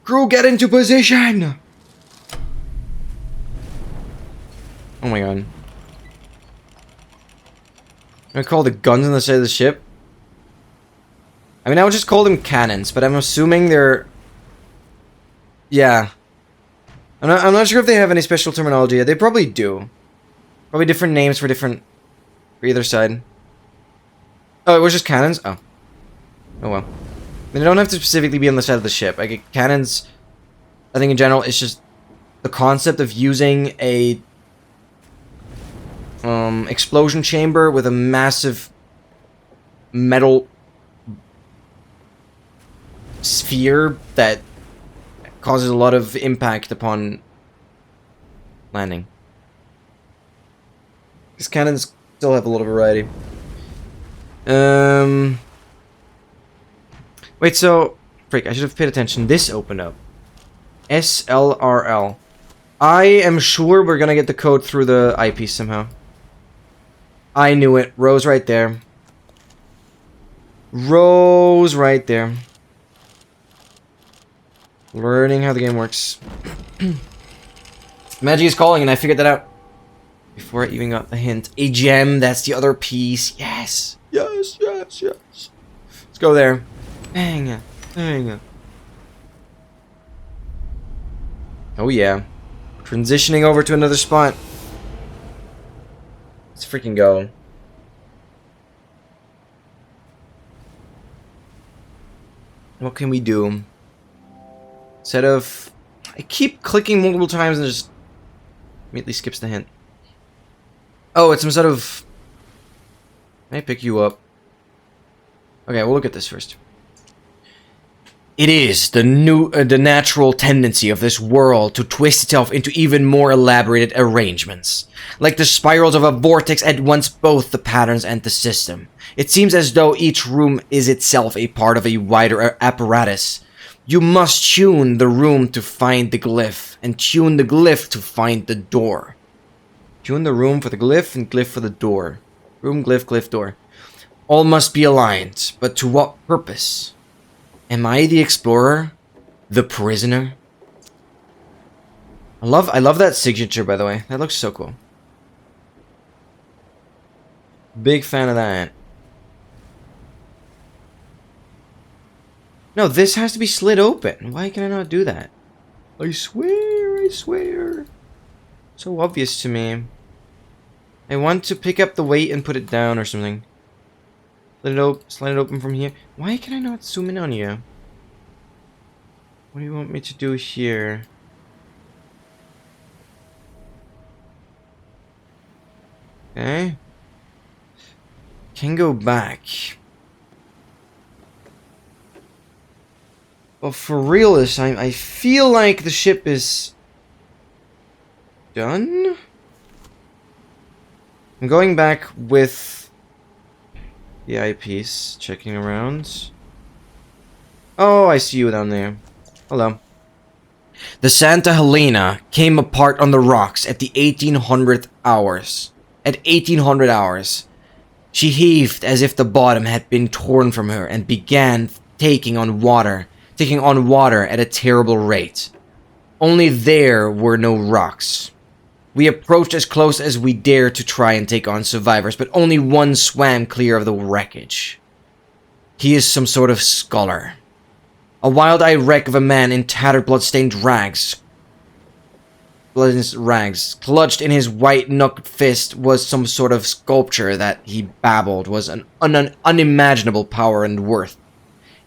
Crew, get into position! Oh my god. I'm gonna call the guns on the side of the ship. I mean, I would just call them cannons, but I'm assuming they're... Yeah. I'm not sure if they have any special terminology. They probably do. Probably different names for either side. Oh, it was just cannons? Oh. Oh well. I mean, they don't have to specifically be on the side of the ship. Like, cannons, I think in general, it's just the concept of using a explosion chamber with a massive metal sphere that causes a lot of impact upon landing. These cannons still have a lot of variety. Wait, so... Frick, I should have paid attention. This opened up. SLRL. I am sure we're gonna get the code through the eyepiece somehow. I knew it. Rose right there. Rose right there. Learning how the game works. Magic is calling, and I figured that out before I even got the hint. A gem, that's the other piece. Yes! Yes, yes, yes. Let's go there. Bang. Bang. Oh yeah. Transitioning over to another spot. Let's freaking go. What can we do? Instead of... I keep clicking multiple times and just immediately skips the hint. Oh, it's some sort of... Can I pick you up? Okay, we'll look at this first. It is the natural tendency of this world to twist itself into even more elaborated arrangements. Like the spirals of a vortex at once both the patterns and the system. It seems as though each room is itself a part of a wider apparatus. You must tune the room to find the glyph, and tune the glyph to find the door. Tune the room for the glyph, and glyph for the door. Room, glyph, glyph, door. All must be aligned, but to what purpose? Am I the explorer? The prisoner? I love that signature, by the way. That looks so cool. Big fan of that. No, this has to be slid open. Why can I not do that? I swear, I swear. So obvious to me. I want to pick up the weight and put it down or something. Slide it open from here. Why can I not zoom in on you? What do you want me to do here? Okay. Can go back. Well, for real this time, I feel like the ship is done? I'm going back with the eyepiece, checking around. Oh, I see you down there. Hello. The Santa Helena came apart on the rocks at the 1800th hours. At 1800 hours. She heaved as if the bottom had been torn from her and began taking on water at a terrible rate. Only there were no rocks. We approached as close as we dared to try and take on survivors, but only one swam clear of the wreckage. He is some sort of scholar. A wild-eyed wreck of a man in tattered blood-stained rags. Clutched in his white-knuckled fist was some sort of sculpture that, he babbled, was an unimaginable power and worth.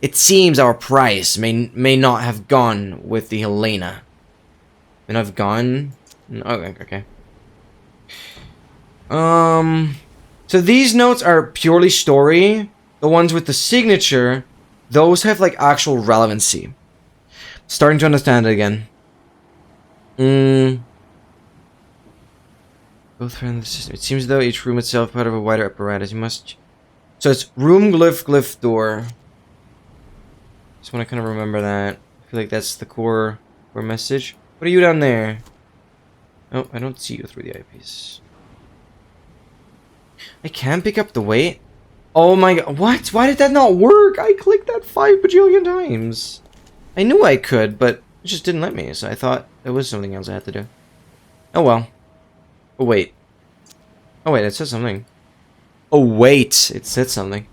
It seems our price may not have gone with the Helena. May not have gone? Okay. So these notes are purely story. The ones with the signature, those have like actual relevancy. Starting to understand it again. Both friends in the system. It seems as though each room itself part of a wider apparatus. You must. So it's room, glyph, glyph, door. Just want to kind of remember that. I feel like that's the core message. What are you down there? Oh, I don't see you through the eyepiece. I can pick up the weight? Oh my god. What? Why did that not work? I clicked that 5 bajillion times. I knew I could, but it just didn't let me, so I thought there was something else I had to do. Oh well. Oh wait. Oh wait, it said something. Oh wait, it said something.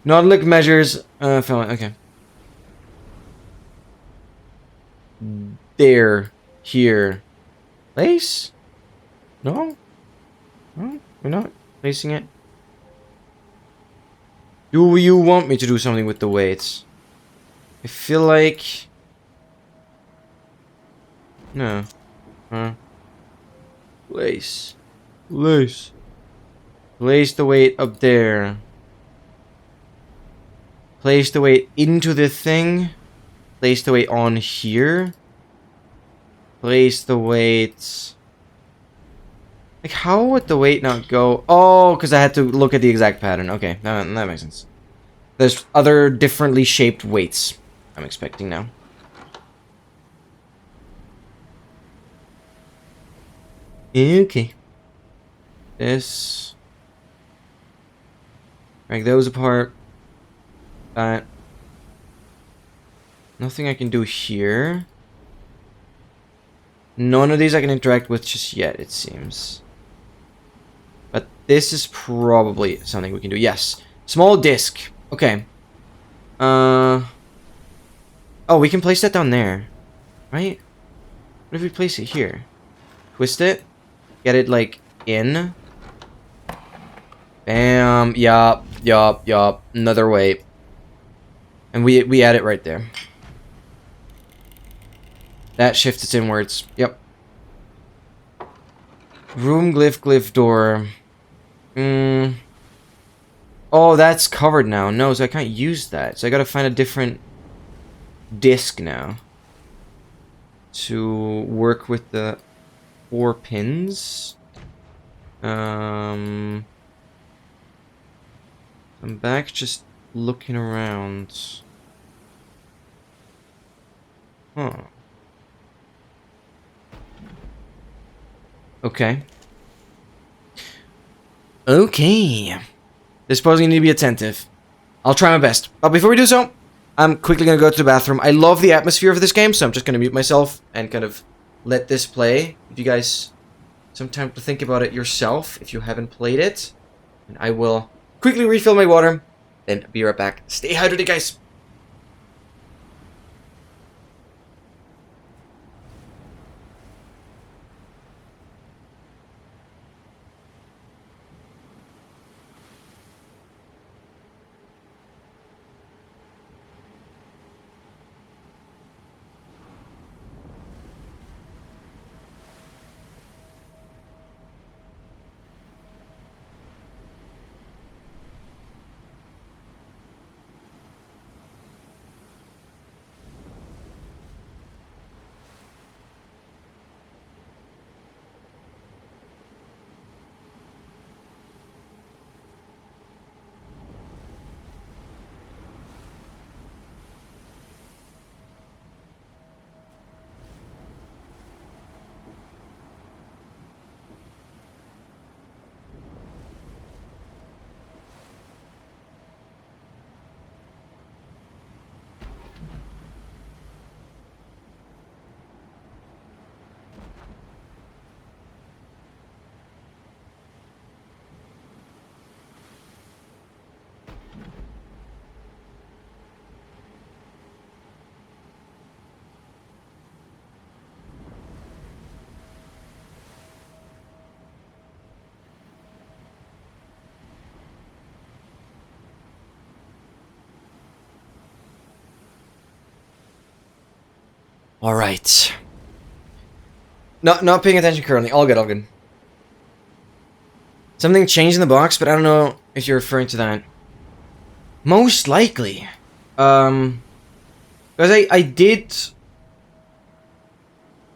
Nautic measures, okay. There. Here. Place? No? No? We're not placing it? Do you want me to do something with the weights? I feel like... No. Huh? Place. Place. Place the weight up there. Place the weight into the thing. Place the weight on here. Place the weight... Like, how would the weight not go? Oh, because I had to look at the exact pattern. Okay, that makes sense. There's other differently shaped weights I'm expecting now. Okay. This. Break those apart. That. Nothing I can do here. None of these I can interact with just yet, it seems. But this is probably something we can do. Yes. Small disc. Okay. Oh, we can place that down there. Right? What if we place it here? Twist it. Get it, like, in. Bam. Yup. Yup. Yup. Another weight. And we add it right there. That shifts it inwards. Yep. Room, glyph, glyph, door. Oh, that's covered now. No, so I can't use that. So I gotta find a different disc now. To work with the 4 pins. I'm back just looking around. Huh. Okay. Okay. This pose you need to be attentive. I'll try my best. But before we do so, I'm quickly gonna go to the bathroom. I love the atmosphere of this game, so I'm just gonna mute myself and kind of let this play. Give you guys some time to think about it yourself if you haven't played it. And I will quickly refill my water, then be right back. Stay hydrated, guys. Alright. Not paying attention currently. All good, all good. Something changed in the box, but I don't know if you're referring to that. Most likely. Because I did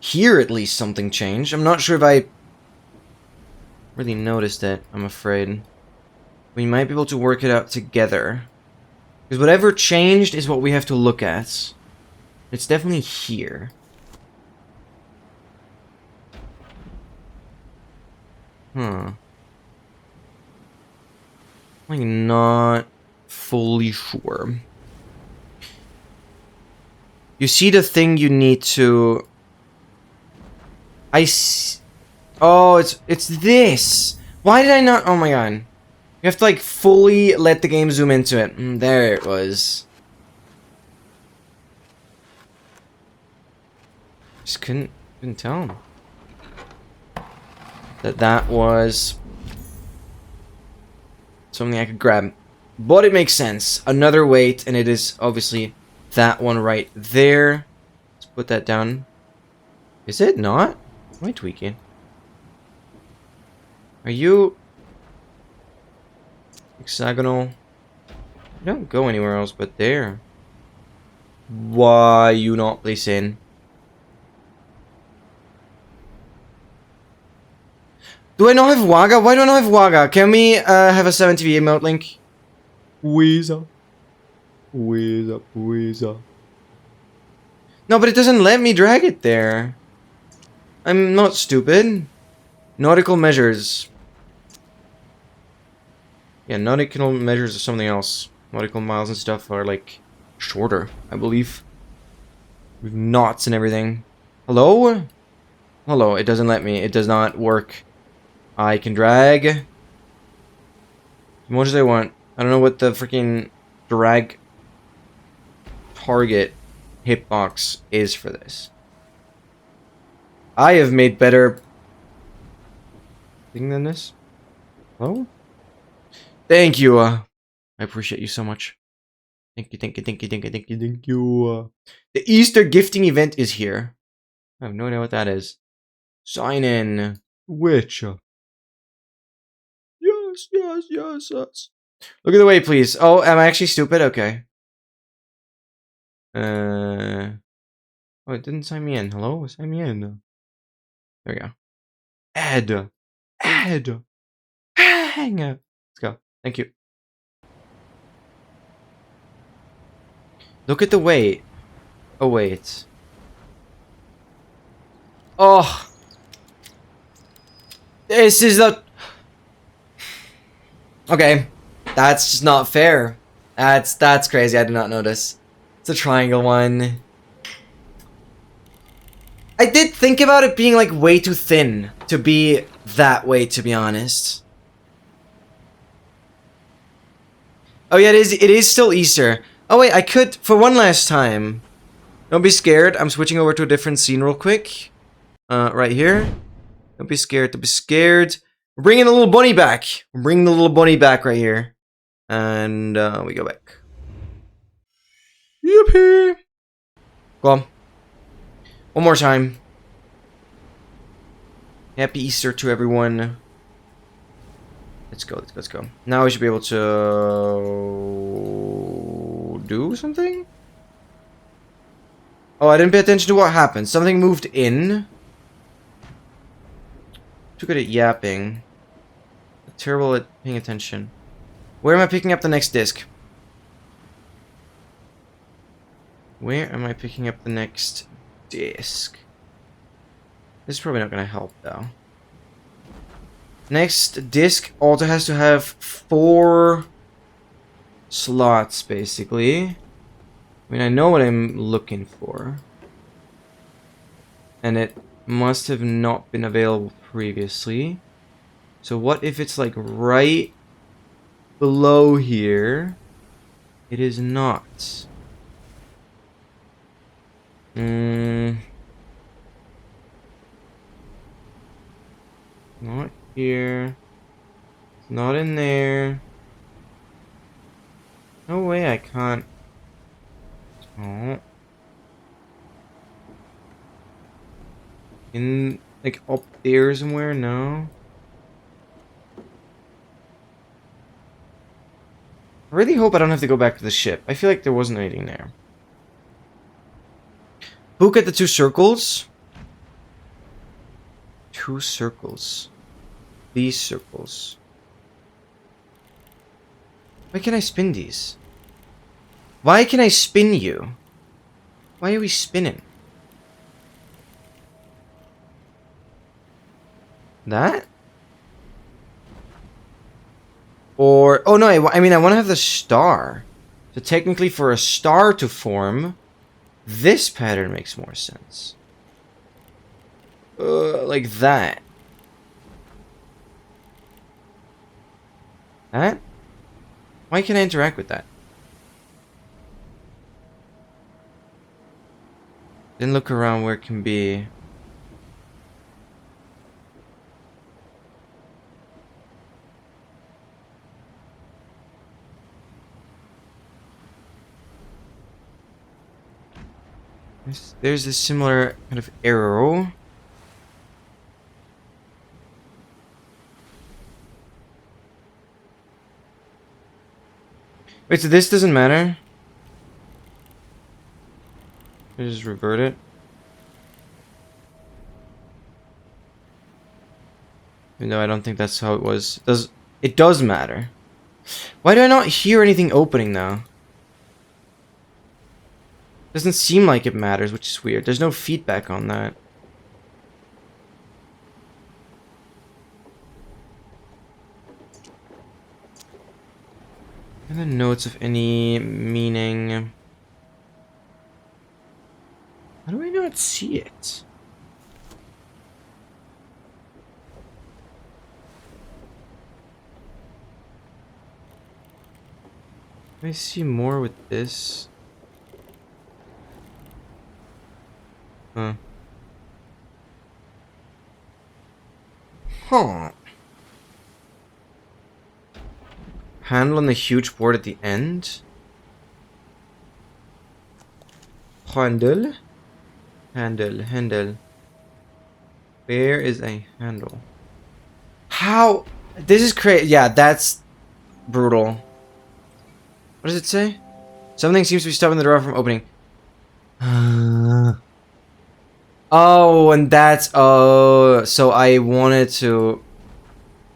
hear at least something change. I'm not sure if I really noticed it, I'm afraid. We might be able to work it out together. Because whatever changed is what we have to look at. It's definitely here. Huh. I'm not fully sure. You see the thing you need to... Oh, it's this! Why did I not... Oh my god. You have to, like, fully let the game zoom into it. There it was. Just couldn't tell that was something I could grab. But it makes sense. Another weight, and it is obviously that one right there. Let's put that down. Is it not? Am I tweaking? Are you... hexagonal? You don't go anywhere else but there. Why you not place in? Do I not have Waga? Why don't I have Waga? Can we have a 7TV emote link? Weezer. Weezer. Weezer. No, but it doesn't let me drag it there. I'm not stupid. Nautical measures. Yeah, nautical measures are something else. Nautical miles and stuff are like shorter, I believe. With knots and everything. Hello? Hello, it doesn't let me. It does not work. I can drag as much as I want. I don't know what the freaking drag target hitbox is for this. I have made better thing than this. Hello? Thank you. I appreciate you so much. Thank you, thank you, thank you, thank you, thank you, thank you. The Easter gifting event is here. I have no idea what that is. Sign in. Which? Yes, yes, yes, yes. Look at the way, please. Oh, am I actually stupid? Okay. Oh, it didn't sign me in. Hello? Sign me in. There we go. Add. Add. Hang. Let's go. Thank you. Look at the weight. Oh, wait. Oh. This is the... Okay. That's just not fair. That's crazy. I did not notice. It's a triangle one. I did think about it being like way too thin to be that way, to be honest. Oh yeah, it is still Easter. Oh wait, I could, for one last time. Don't be scared. I'm switching over to a different scene real quick. Right here. Don't be scared. Don't be scared. We're bringing the little bunny back. We're bringing the little bunny back right here. And we go back. Yippee! Go on. One more time. Happy Easter to everyone. Let's go, let's go, let's go. Now we should be able to do something? Oh, I didn't pay attention to what happened. Something moved in. Too good at yapping. Terrible at paying attention. Where am I picking up the next disc? Where am I picking up the next disc? This is probably not going to help, though. Next disc also has to have 4 slots, basically. I mean, I know what I'm looking for. And it must have not been available previously. So what if it's like right below here? It is not. Not here. It's not in there. No way I can't. Oh. In, like, up there somewhere? No. I really hope I don't have to go back to the ship. I feel like there wasn't anything there. Look at the 2 circles. 2 circles. These circles. Why can I spin these? Why can I spin you? Why are we spinning? That? Or... Oh no, I mean I want to have the star. So technically for a star to form, this pattern makes more sense. Like that. That? Why can't I interact with that? Then look around where it can be. There's a similar kind of arrow. Wait, so this doesn't matter? I just revert it. Even though I don't think that's how it was. It does matter. Why do I not hear anything opening now? Doesn't seem like it matters, which is weird. There's no feedback on that. And the notes of any meaning. How do I not see it? I see more with this. Huh. Huh. Handle on the huge board at the end. Handle. Handle. Where is a handle? How? This is crazy. Yeah, that's brutal. What does it say? Something seems to be stopping the door from opening. Oh, and that's... Oh, so I wanted to...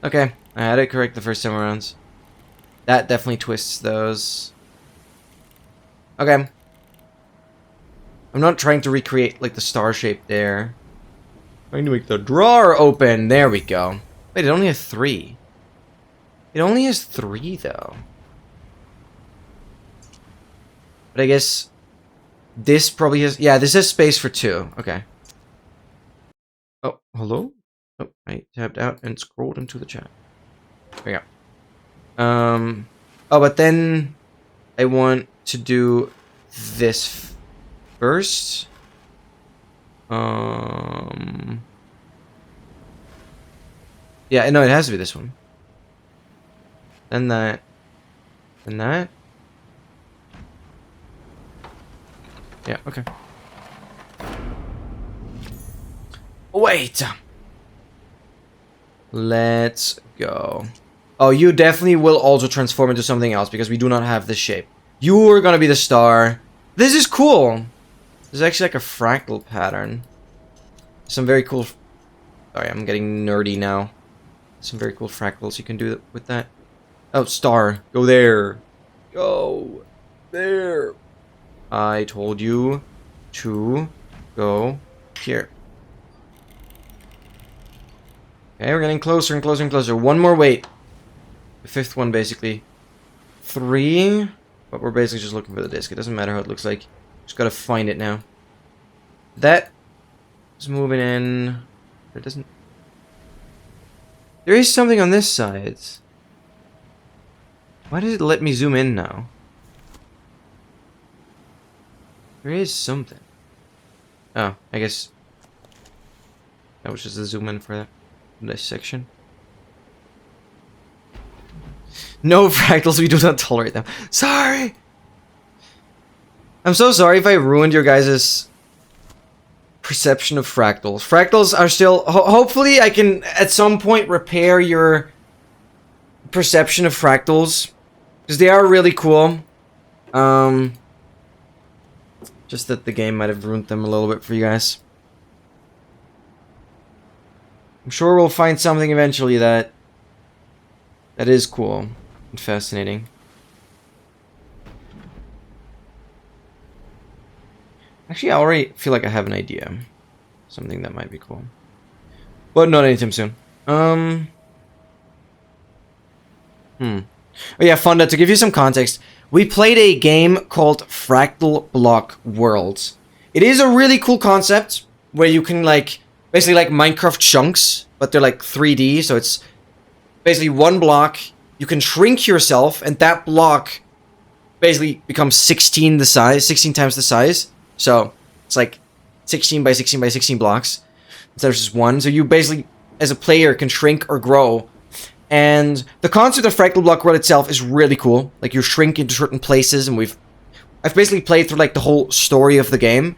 Okay, I had it correct the first time around. That definitely twists those. Okay. I'm not trying to recreate, like, the star shape there. I'm trying to make the drawer open. There we go. Wait, it only has 3. It only has 3, though. But I guess... This probably has... Yeah, this has space for 2. Okay. Oh, hello? Oh, I tapped out and scrolled into the chat. There we go. Oh, but then... I want to do this first. Yeah, no, it has to be this one. Then that. Then that. Yeah, okay. Wait! Let's go. Oh, you definitely will also transform into something else because we do not have this shape. You are gonna be the star. This is cool! This is actually like a fractal pattern. Some very cool... Sorry, I'm getting nerdy now. Some very cool fractals you can do with that. Oh, star. Go there. Go there. I told you to go here. Okay, we're getting closer and closer and closer. One more wait. The 5th one, basically. 3. But we're basically just looking for the disc. It doesn't matter how it looks like. Just gotta find it now. That is moving in. It doesn't... There is something on this side. Why does it let me zoom in now? There is something. Oh, I guess that was just a zoom in for this section. No fractals, we do not tolerate them. Sorry! I'm so sorry if I ruined your guys' perception of fractals. Fractals are still... hopefully I can, at some point, repair your perception of fractals. Because they are really cool. Just that the game might have ruined them a little bit for you guys. I'm sure we'll find something eventually that is cool and fascinating. Actually, I already feel like I have an idea. Something that might be cool. But not anytime soon. Oh yeah, Fonda, to give you some context, we played a game called Fractal Block Worlds. It is a really cool concept where you can, like, basically like Minecraft chunks, but they're like 3D, so it's basically one block. You can shrink yourself, and that block basically becomes 16 times the size. So it's like 16 by 16 by 16 blocks. There's just one. So you basically, as a player, can shrink or grow. And the concept of Fractal Block World itself is really cool. Like, you shrink into certain places, and I've basically played through, like, the whole story of the game.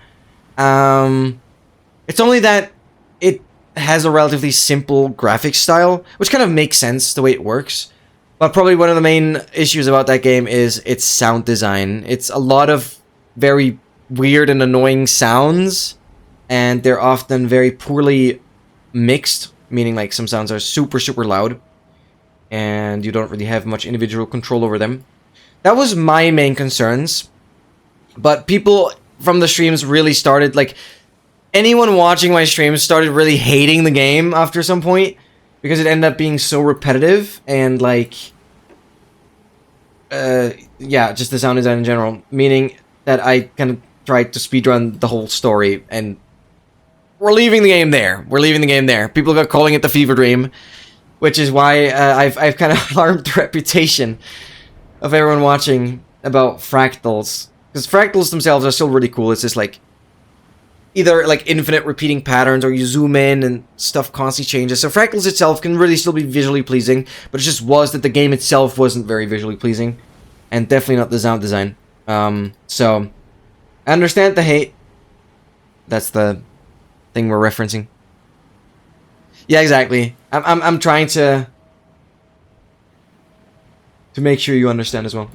It's only that it has a relatively simple graphics style, which kind of makes sense the way it works. But probably one of the main issues about that game is its sound design. It's a lot of very weird and annoying sounds, and they're often very poorly mixed, meaning, like, some sounds are super, super loud, and you don't really have much individual control over them. That was my main concerns. But people from the streams really started, like, anyone watching my streams started really hating the game after some point, because it ended up being so repetitive, and, like, yeah, just the sound design in general, meaning that I kind of tried to speedrun the whole story, and we're leaving the game there. We're leaving the game there. People got calling it the fever dream, which is why I've kind of harmed the reputation of everyone watching about fractals. Because fractals themselves are still really cool. It's just like, either like infinite repeating patterns or you zoom in and stuff constantly changes. So Fractals itself can really still be visually pleasing, but it just was that the game itself wasn't very visually pleasing, and definitely not the sound design. So I understand the hate. That's the thing we're referencing. Yeah, exactly. I'm trying to make sure you understand as well,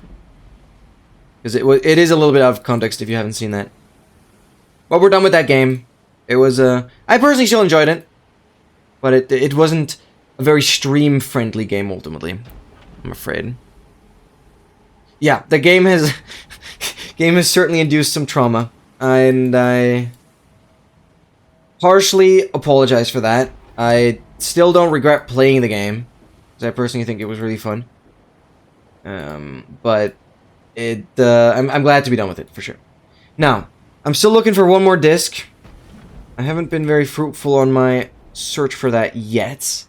because it is a little bit out of context if you haven't seen that. But we're done with that game. It was I personally still enjoyed it, but it wasn't a very stream friendly game ultimately, I'm afraid. Yeah, the game has game has certainly induced some trauma, and I partially apologize for that. I still don't regret playing the game, because I personally think it was really fun. But I'm glad to be done with it for sure. Now, I'm still looking for one more disc. I haven't been very fruitful on my search for that yet.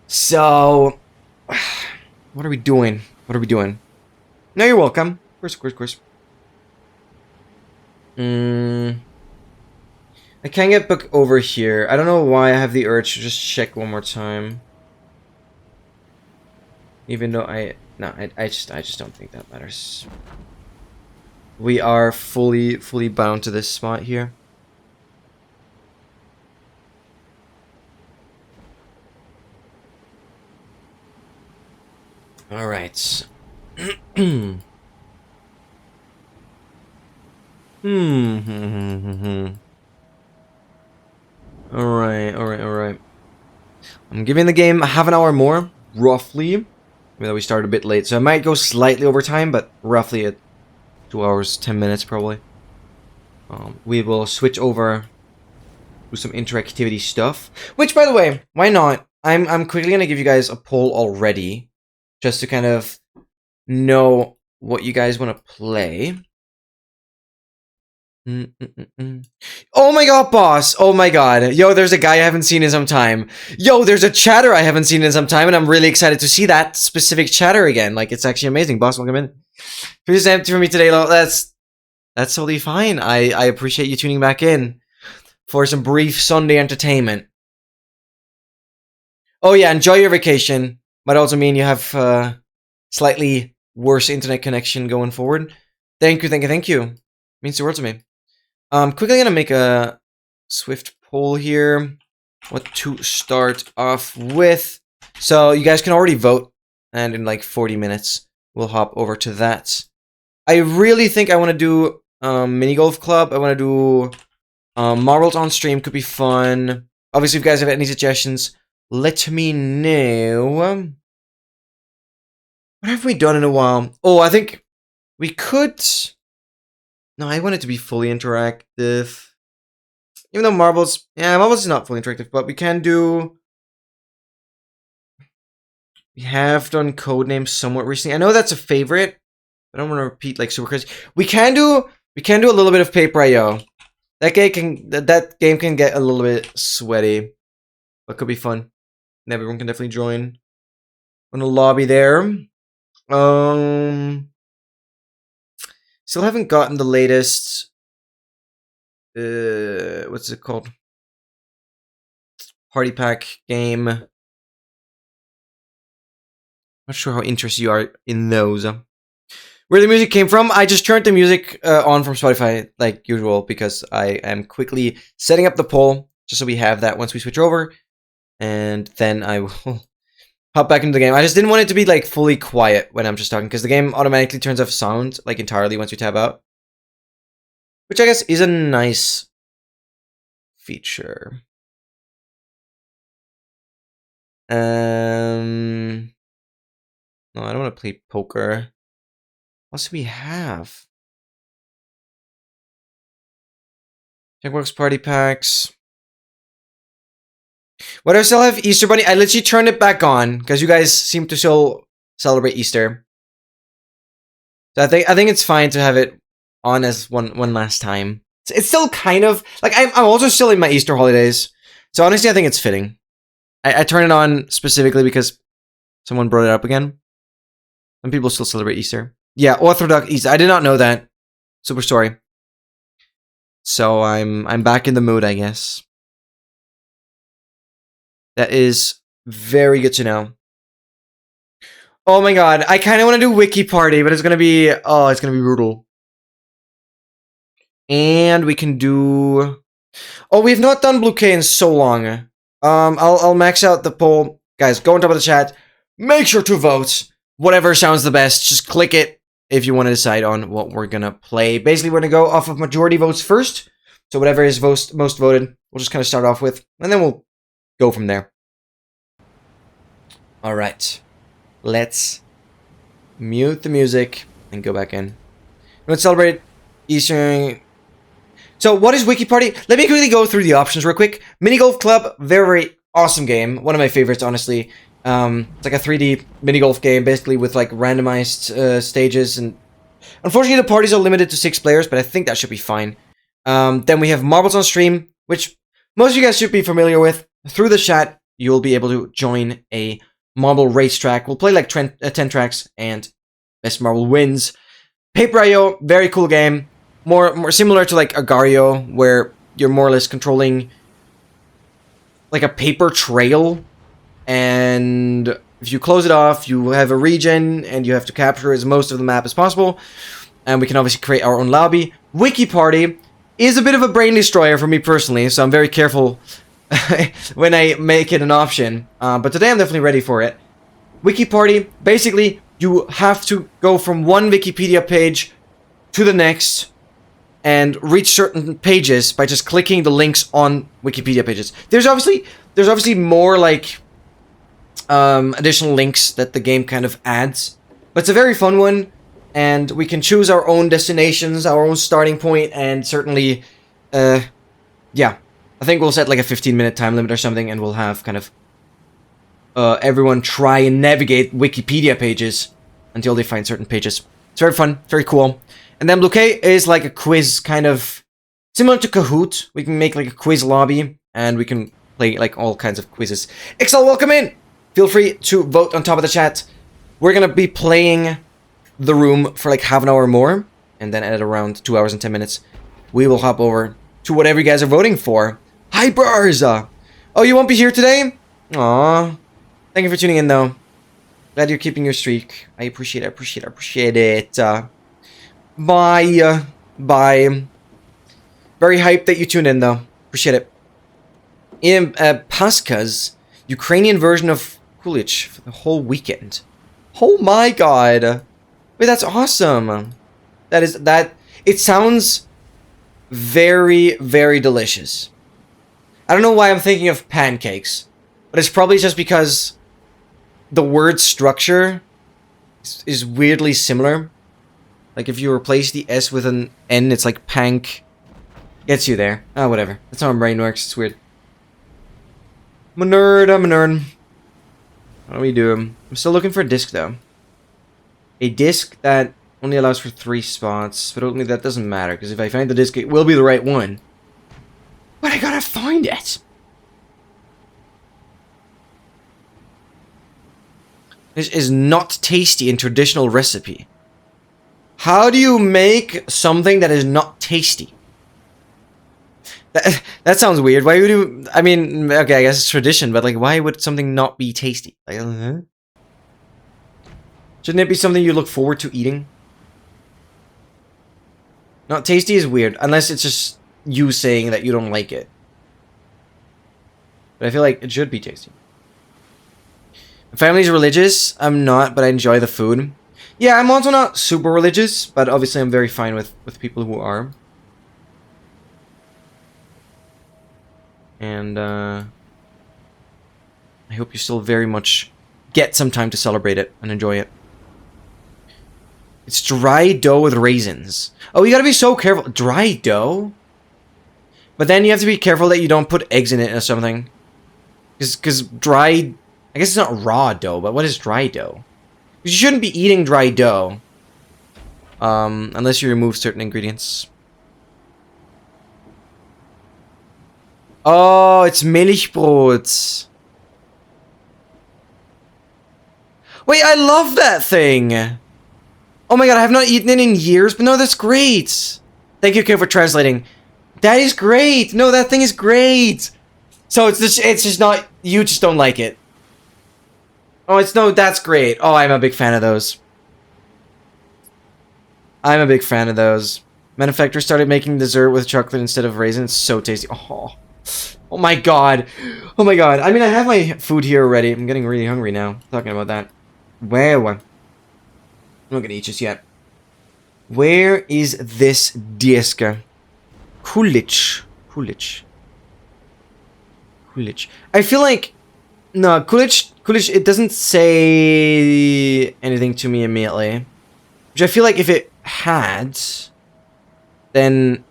So, what are we doing? What are we doing? No, you're welcome. Of course. I can't get book over here. I don't know why I have the urge to just check one more time. Even though I just don't think that matters. We are fully bound to this spot here. All right. All right. I'm giving the game half an hour more, roughly. Even though we started a bit late, so I might go slightly over time, but roughly at 2 hours, 10 minutes probably. We will switch over to some interactivity stuff. Which, by the way, why not? I'm quickly gonna give you guys a poll already, just to kind of know what you guys want to play. Oh my god, boss! Oh my god. Yo, there's a guy I haven't seen in some time. Yo, there's a chatter I haven't seen in some time, and I'm really excited to see that specific chatter again. Like, it's actually amazing. Boss, welcome in. Please empty for me today, Lo. That's totally fine. I appreciate you tuning back in for some brief Sunday entertainment. Oh yeah, enjoy your vacation. Might also mean you have slightly worse internet connection going forward. Thank you. Means the world to me. Quickly gonna make a swift poll here. What to start off with. So you guys can already vote, and in like 40 minutes we'll hop over to that. I really think I want to do mini golf club. I want to do marbles on stream. Could be fun. Obviously, if you guys have any suggestions, let me know. What have we done in a while? Oh, I think we could. No, I want it to be fully interactive. Even though marbles, yeah, marbles is not fully interactive, but we can do. We have done Codenames somewhat recently. I know that's a favorite. I don't want to repeat like super crazy. We can do a little bit of Paper.io. That game can get a little bit sweaty, but could be fun. And everyone can definitely join on the lobby there. Still haven't gotten the latest. What's it called? Party pack game. Not sure how interested you are in those. Where the music came from, I just turned the music on from Spotify like usual because I am quickly setting up the poll just so we have that once we switch over, and then I will hop back into the game. I just didn't want it to be like fully quiet when I'm just talking because the game automatically turns off sound like entirely once you tab out, which I guess is a nice feature. No, I don't want to play poker. What else do we have? Checkbox party packs. What do I still have? Easter Bunny. I literally turned it back on because you guys seem to still celebrate Easter. So I think it's fine to have it on as one last time. It's still kind of like I'm also still in my Easter holidays. So honestly, I think it's fitting. I turn it on specifically because someone brought it up again. And people still celebrate Easter. Yeah, Orthodox Easter. I did not know that. Super sorry. So I'm back in the mood, I guess. That is very good to know. Oh my god, I kind of want to do wiki party, but it's gonna be it's gonna be brutal. And we can do. Oh, we've not done Blue K in so long. I'll max out the poll, guys. Go on top of the chat. Make sure to vote. Whatever sounds the best, just click it if you want to decide on what we're gonna play. Basically, we're gonna go off of majority votes first. So whatever is most voted, we'll just kind of start off with, and then we'll go from there. All right, let's mute the music and go back in. Let's celebrate Eastern. So what is Wiki Party? Let me quickly go through the options real quick. Mini Golf Club, very, very awesome game. One of my favorites, honestly. It's like a 3D mini golf game, basically with like randomized stages. And unfortunately, the parties are limited to 6 players, but I think that should be fine. Then we have Marbles on Stream, which most of you guys should be familiar with. Through the chat, you'll be able to join a marble racetrack. We'll play like 10 tracks, and best marble wins. Paper.io, very cool game. More similar to like Agario, where you're more or less controlling like a paper trail, and if you close it off, you have a regen, and you have to capture as most of the map as possible. And we can obviously create our own lobby. Wiki Party is a bit of a brain destroyer for me personally, so I'm very careful when I make it an option. But today I'm definitely ready for it. Wiki Party, basically, you have to go from one Wikipedia page to the next and reach certain pages by just clicking the links on Wikipedia pages. There's obviously more like additional links that the game kind of adds, but it's a very fun one, and we can choose our own destinations, our own starting point, and certainly, yeah, I think we'll set like a 15-minute time limit or something, and we'll have kind of everyone try and navigate Wikipedia pages until they find certain pages. It's very fun, very cool. And then Blue K is like a quiz, kind of similar to Kahoot. We can make like a quiz lobby, and we can play like all kinds of quizzes. Ixel, welcome in! Feel free to vote on top of the chat. We're gonna be playing the room for like half an hour more, and then at around 2 hours and 10 minutes, we will hop over to whatever you guys are voting for. Hi, Barza! Oh, you won't be here today? Aww. Thank you for tuning in, though. Glad you're keeping your streak. I appreciate it. Bye. Bye. Very hyped that you tuned in, though. Appreciate it. In Pasca's Ukrainian version of Kulich for the whole weekend. Oh my god. Wait, that's awesome. It sounds very, very delicious. I don't know why I'm thinking of pancakes, but it's probably just because the word structure is weirdly similar. Like if you replace the S with an N, it's like pank. Gets you there. Ah, whatever. That's how my brain works. It's weird. I'm a nerd. What do we do? I'm still looking for a disc, though. A disc that only allows for 3 spots, but only that doesn't matter, because if I find the disc, it will be the right one. But I gotta find it! This is not tasty in traditional recipe. How do you make something that is not tasty? That sounds weird. Why would you... I mean, okay, I guess it's tradition, but like, why would something not be tasty? Like, shouldn't it be something you look forward to eating? Not tasty is weird, unless it's just you saying that you don't like it. But I feel like it should be tasty. My family's religious. I'm not, but I enjoy the food. Yeah, I'm also not super religious, but obviously I'm very fine with people who are. And I hope you still very much get some time to celebrate it and enjoy it. It's dry dough with raisins. Oh, you gotta be so careful. Dry dough? But then you have to be careful that you don't put eggs in it or something. Because dry... I guess it's not raw dough, but what is dry dough? You shouldn't be eating dry dough. Unless you remove certain ingredients. Oh, it's Milchbrot. Wait, I love that thing. Oh my god, I have not eaten it in years, but no, that's great. Thank you, Kim, for translating. That is great! No, that thing is great! So it's just not... You just don't like it. Oh, it's no... That's great. Oh, I'm a big fan of those. I'm a big fan of those. Manufacturers started making dessert with chocolate instead of raisins. It's so tasty. Oh. Oh my god. Oh my god. I mean, I have my food here already. I'm getting really hungry now, talking about that. Well, I'm not gonna eat just yet. Where is this disc? Kulich. I feel like... No, Kulich, it doesn't say anything to me immediately. Which I feel like if it had, then...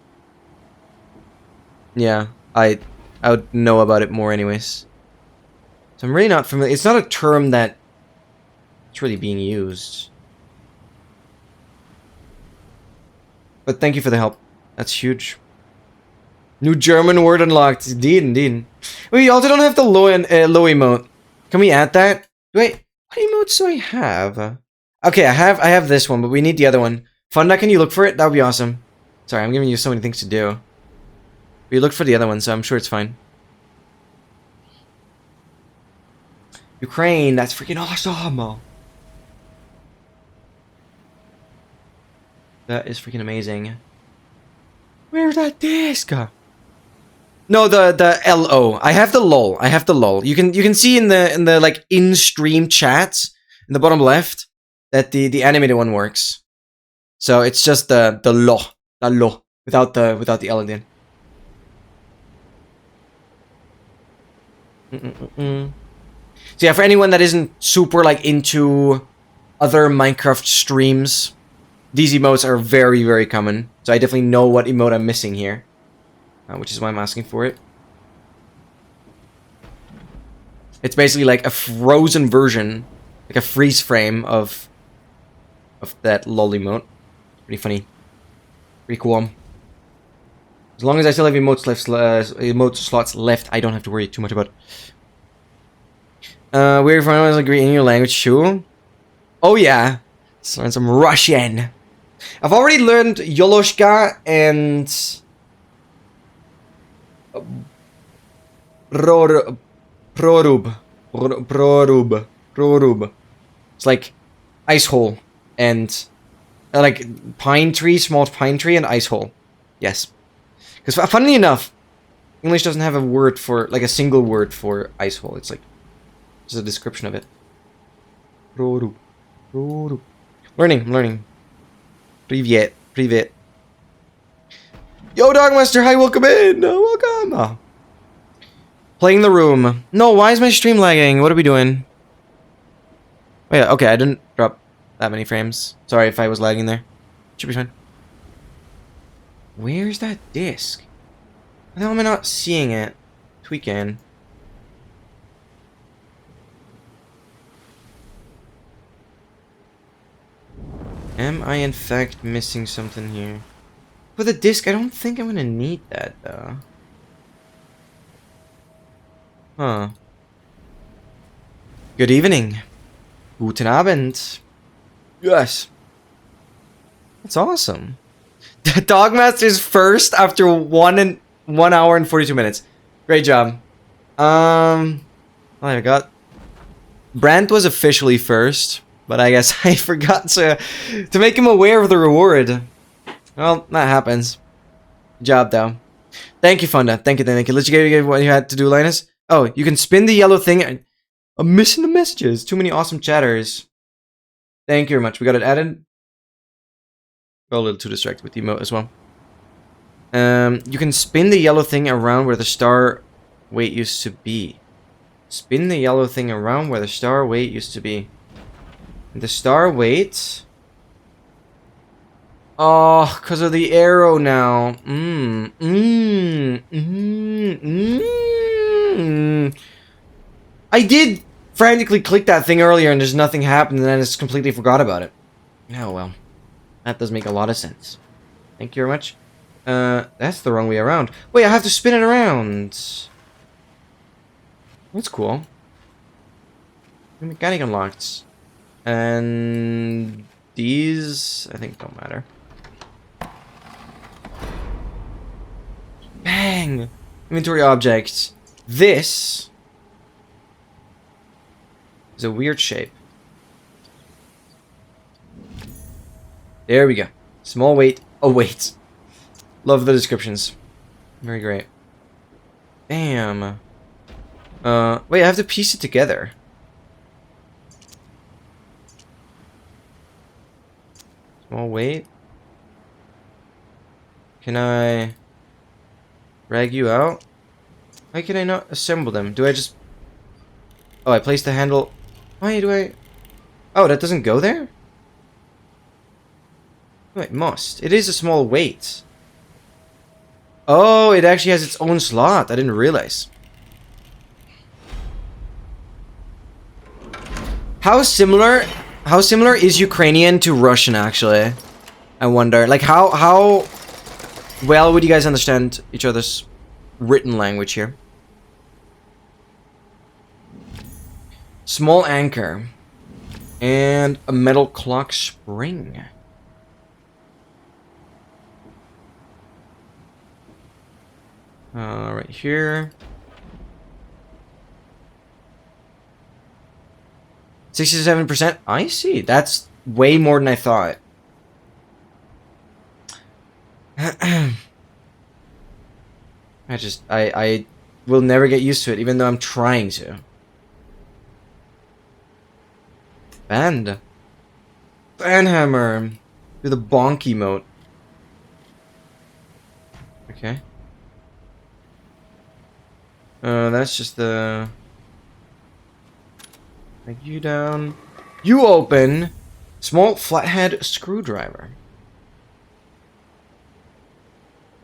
Yeah, I would know about it more anyways. So I'm really not familiar. It's not a term that it's really being used. But thank you for the help. That's huge. New German word unlocked. Indeed. We also don't have the low emote. Can we add that? Wait, what emotes do I have? Okay, I have this one, but we need the other one. Funda, can you look for it? That would be awesome. Sorry, I'm giving you so many things to do. We looked for the other one, so I'm sure it's fine. Ukraine, that's freaking awesome! That is freaking amazing. Where's that disc? No, the LO. I have the LOL. You can see in the like in-stream chats in the bottom left that the animated one works. So it's just the LO without the L at the end. So yeah, for anyone that isn't super like into other Minecraft streams, these emotes are very, very common. So I definitely know what emote I'm missing here. Which is why I'm asking for it. It's basically like a frozen version, like a freeze frame of that lol emote. Pretty funny. Pretty cool. As long as I still have emote slots left, I don't have to worry too much about it. We're from agree in your language too. Oh yeah. Let's learn some Russian. I've already learned Yoloshka and Prorub. It's like ice hole and like pine tree, small pine tree, and ice hole. Yes, because funnily enough, English doesn't have a word for like a single word for ice hole. It's like just a description of it. Prorub. Learning. I'm learning. Privet. Yo, Dogmaster, hi, welcome in. Welcome. Oh. Playing the room. No, why is my stream lagging? What are we doing? Oh yeah, okay, I didn't drop that many frames. Sorry if I was lagging there. Should be fine. Where's that disc? Why the hell am I not seeing it? Tweaking. Am I in fact missing something here? For the disc, I don't think I'm gonna need that though. Huh. Good evening. Guten Abend. Yes. That's awesome. Dogmaster's first after 1 hour and 42 minutes. Great job. Oh, I got... Brandt was officially first, but I guess I forgot to make him aware of the reward. Well, that happens. Good job, though. Thank you, Funda. Thank you. Let's get what you had to do, Linus. Oh, you can spin the yellow thing. I'm missing the messages. Too many awesome chatters. Thank you very much. We got it added. Got a little too distracted with the emote as well. You can spin the yellow thing around where the star weight used to be. Spin the yellow thing around where the star weight used to be. The star weight... Oh, because of the arrow now. I did frantically click that thing earlier and there's nothing happened and then I just completely forgot about it. Oh well. That does make a lot of sense. Thank you very much. That's the wrong way around. Wait, I have to spin it around. That's cool. Mechanic unlocked. And these, I think, don't matter. Bang! Inventory objects. This is a weird shape. There we go. Small weight. Oh, wait. Love the descriptions. Very great. Bam. Wait, I have to piece it together. Small weight. Can I drag you out? Why can I not assemble them? Do I just... Oh, I placed the handle... Why do I... Oh, that doesn't go there? Oh, it must. It is a small weight. Oh, it actually has its own slot. I didn't realize. How similar is Ukrainian to Russian, actually? I wonder. Like, how well would you guys understand each other's written language here? Small anchor. And a metal clock spring. Right here. 67%. I see. That's way more than I thought. I will never get used to it, even though I'm trying to. Band. Banhammer. Do the bonk emote. Okay. That's just the... Drag you down. You open. Small flathead screwdriver.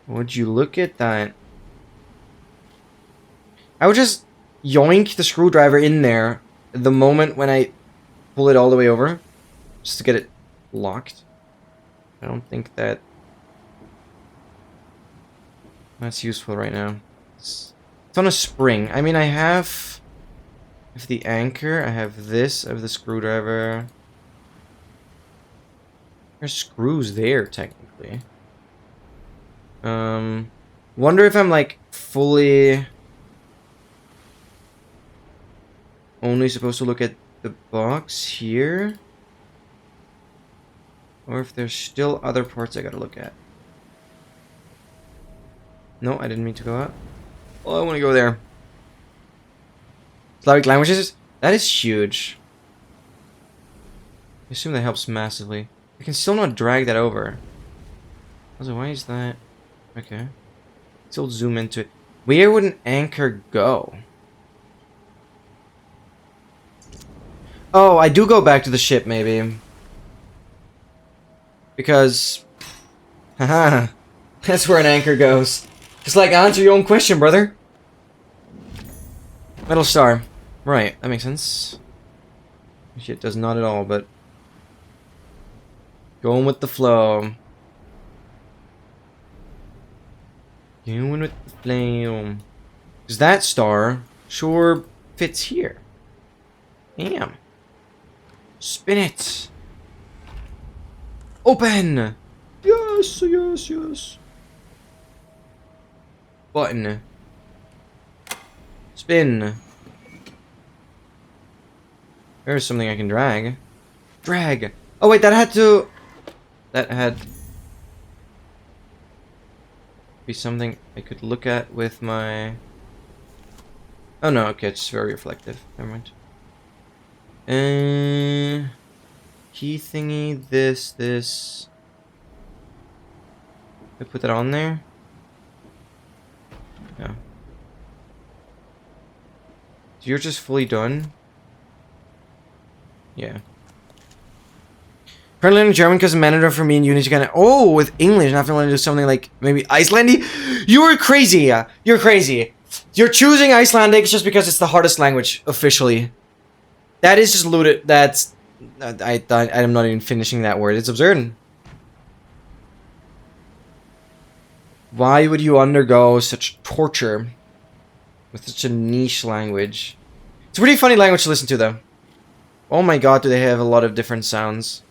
Would you look at that? I would just yoink the screwdriver in there the moment when I pull it all the way over. Just to get it locked. I don't think that's useful right now. It's on a spring. I mean, I have the anchor. I have this. I have the screwdriver. There's screws there, technically. Wonder if I'm, like, fully only supposed to look at the box here? Or if there's still other parts I gotta look at. No, I didn't mean to go out. Oh, I want to go there. Slavic languages? That is huge. I assume that helps massively. I can still not drag that over. Also, why is that? Okay. Still zoom into it. Where would an anchor go? Oh, I do go back to the ship, maybe. Because... Haha. That's where an anchor goes. Just like, answer your own question, brother. Metal star. Right, that makes sense. Shit does not at all, but... Going with the flow. Going with the flame. Because that star sure fits here. Damn. Spin it. Open! Yes, yes, yes. Button. Spin. There's something I can drag. Drag. Oh wait, that had to... That had... be something I could look at with my... Oh no, okay, it's very reflective. Never mind. Key thingy, this. I put that on there? No. So you're just fully done? Yeah. Currently learning German because the manager for me and Unity kind of... Oh, with English, not feeling to do something like maybe Icelandic? You are crazy! You're crazy! You're choosing Icelandic just because it's the hardest language, officially. That is just looted. That's... I'm not even finishing that word. It's absurd. Why would you undergo such torture with such a niche language? It's a pretty funny language to listen to, though. Oh my god, do they have a lot of different sounds.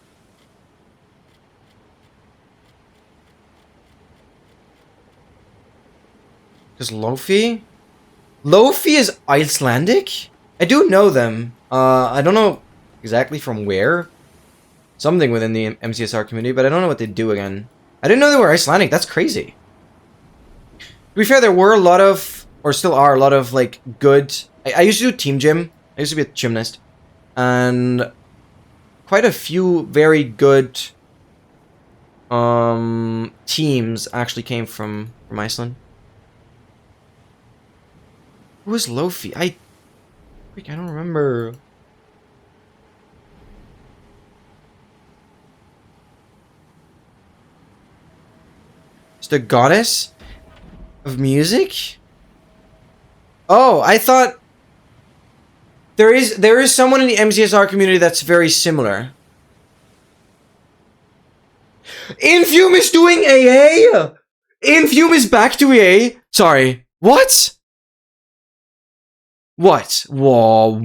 Because Lofi? Lofi is Icelandic? I do know them. I don't know exactly from where. Something within the MCSR community, but I don't know what they do again. I didn't know they were Icelandic. That's crazy. To be fair, there were a lot of, or still are, a lot of, like, good... I used to do team gym. I used to be a gymnast. And quite a few very good teams actually came from Iceland. Who was Lofi? I don't remember. It's the goddess of music? Oh, I thought there is someone in the MCSR community that's very similar. Infume is doing AA? Infume is back to AA? Sorry. What? What? Whoa.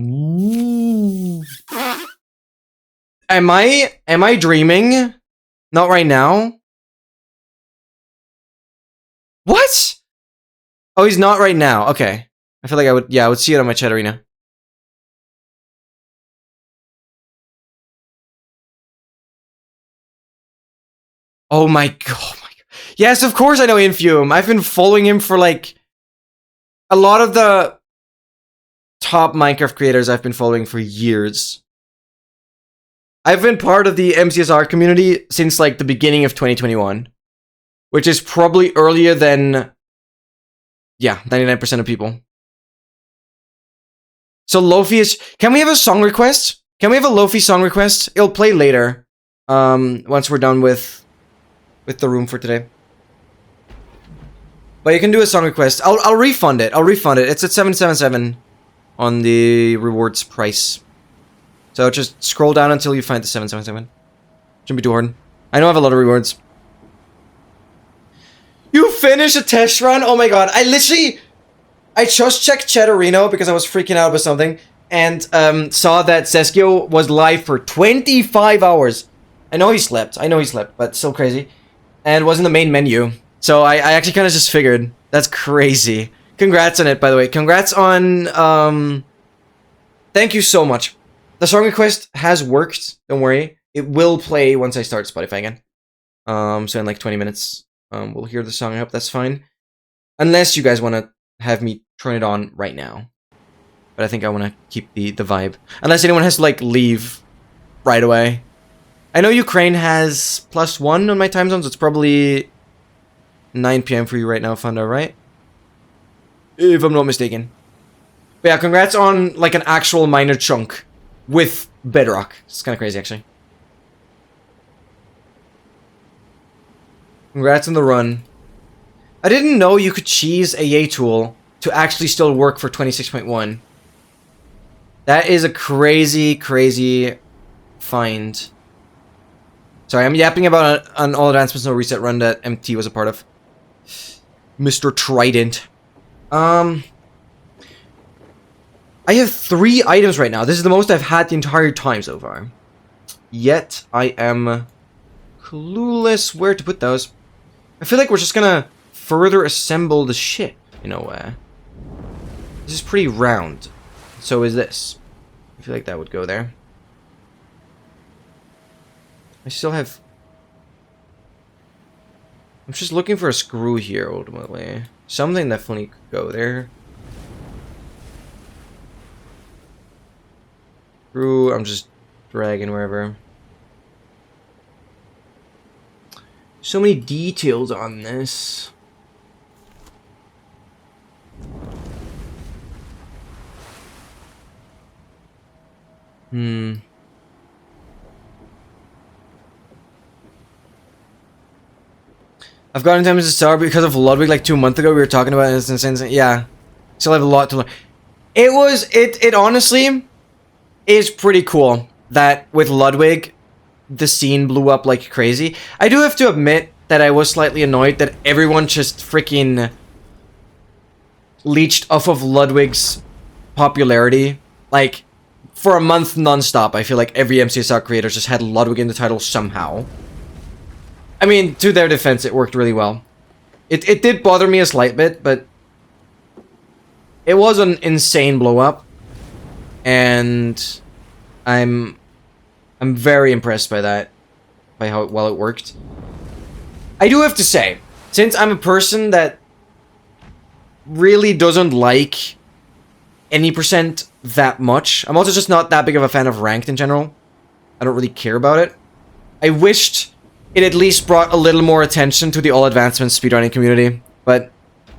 Am I dreaming? Not right now? What? Oh, he's not right now. Okay. I feel like I would see it on my chat arena. Oh my god. Yes, of course I know Infume. I've been following him for like a lot of the top Minecraft creators I've been following for years. I've been part of the MCSR community since like the beginning of 2021. Which is probably earlier than, yeah, 99% of people. So Lofi is... Can we have a song request? Can we have a Lofi song request? It'll play later. Once we're done with the room for today. But you can do a song request. I'll refund it. I'll refund it. It's at 777 on the rewards price. So just scroll down until you find the 777. Shouldn't be too hard. I know I have a lot of rewards. You finished a test run? Oh my god. I just checked Chatterino because I was freaking out with something. And saw that Seskio was live for 25 hours. I know he slept, but still crazy. And was in the main menu. So I actually kind of just figured. That's crazy. Congrats on it, by the way. Congrats on... Thank you so much. The song request has worked. Don't worry. It will play once I start Spotify again. So in like 20 minutes. We'll hear the song. I hope that's fine. Unless you guys want to have me turn it on right now. But I think I want to keep the vibe. Unless anyone has to, like, leave right away. I know Ukraine has +1 on my time zone, so it's probably 9 PM for you right now, Funda, right? If I'm not mistaken. But yeah, congrats on, like, an actual minor chunk with Bedrock. It's kind of crazy, actually. Congrats on the run. I didn't know you could cheese a Yay tool to actually still work for 26.1. That is a crazy, crazy find. Sorry, I'm yapping about an all advancements no reset run that MT was a part of. Mr. Trident. I have 3 items right now. This is the most I've had the entire time so far. Yet, I am clueless where to put those. I feel like we're just gonna further assemble the ship, in a way. This is pretty round. So is this. I feel like that would go there. I still have... I'm just looking for a screw here, ultimately. Something definitely could go there. Screw, I'm just dragging wherever. So many details on this. I've gotten time to start because of Ludwig like 2 months ago. We were talking about it. It's insane. Yeah. Still have a lot to learn. It honestly is pretty cool that with Ludwig, the scene blew up like crazy. I do have to admit that I was slightly annoyed that everyone just freaking leached off of Ludwig's popularity. Like, for a month non-stop, I feel like every MCSR creator just had Ludwig in the title somehow. I mean, to their defense, it worked really well. It did bother me a slight bit, but it was an insane blow up, and I'm very impressed by that, by how well it worked. I do have to say, since I'm a person that really doesn't like any percent that much, I'm also just not that big of a fan of ranked in general. I don't really care about it. I wished it at least brought a little more attention to the all advancement speedrunning community, but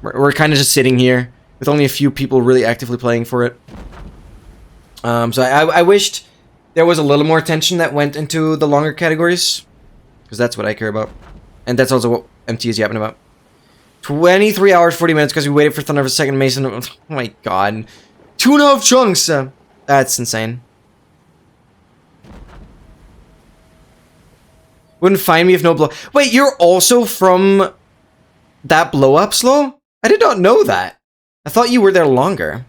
we're kind of just sitting here with only a few people really actively playing for it. So I wished there was a little more attention that went into the longer categories, because that's what I care about. And that's also what MT is yapping about. 23 hours, 40 minutes, because we waited for Thunder for second Mason. Oh my god. 2.5 chunks! That's insane. Wouldn't find me if no blow. Wait, you're also from that blow up slow? I did not know that. I thought you were there longer.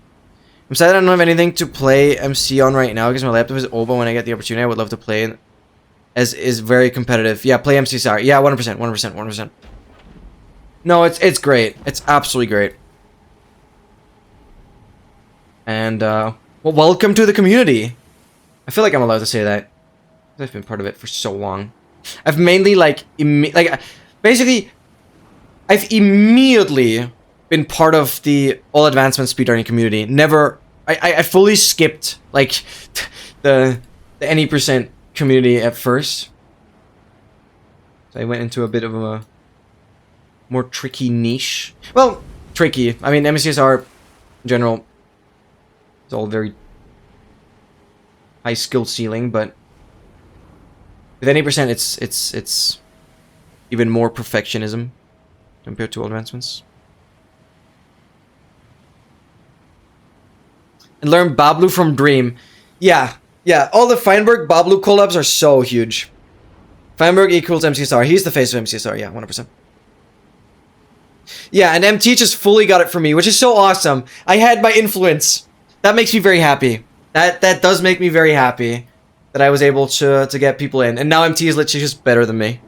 I'm sad I don't have anything to play MC on right now because my laptop is open. When I get the opportunity, I would love to play, as is very competitive. Yeah, play MC, sorry. Yeah, 100%, 100%, 100%. No, it's great. It's absolutely great. And, well, welcome to the community. I feel like I'm allowed to say that. I've been part of it for so long. I've mainly, basically, I've immediately been part of the all advancement speedrunning community. Never, I fully skipped, like, the any percent community at first. So I went into a bit of a more tricky niche. Well, tricky. I mean, MCSR in general, it's all very high skill ceiling, but with any percent, it's even more perfectionism compared to all advancements. And learn Bablu from Dream. Yeah, all the Feinberg Bablu collabs are so huge. Feinberg equals MCSR. He's the face of MCSR, yeah, 100%. Yeah, and MT just fully got it for me, which is so awesome. I had my influence. That makes me very happy. That does make me very happy that I was able to get people in. And now MT is literally just better than me.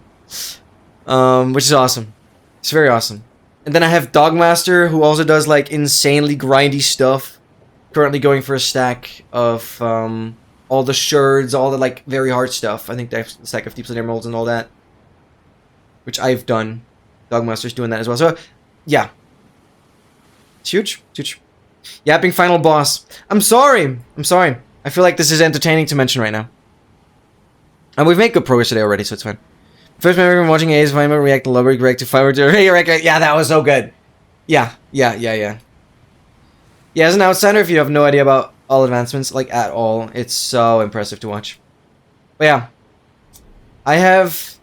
Which is awesome. It's very awesome. And then I have Dogmaster, who also does, like, insanely grindy stuff. Currently going for a stack of all the sherds, all the, like, very hard stuff. I think they have a stack of Deep Slate Emeralds and all that, which I've done. Dogmaster's doing that as well. So, yeah. It's huge. It's huge. Yapping final boss. I'm sorry. I feel like this is entertaining to mention right now. And we've made good progress today already, so it's fine. First memory from watching A's Fireman react to Lubber, react to Firework. Yeah, that was so good. Yeah. Yeah, as an outsider, if you have no idea about all advancements, like, at all, it's so impressive to watch. But yeah. I have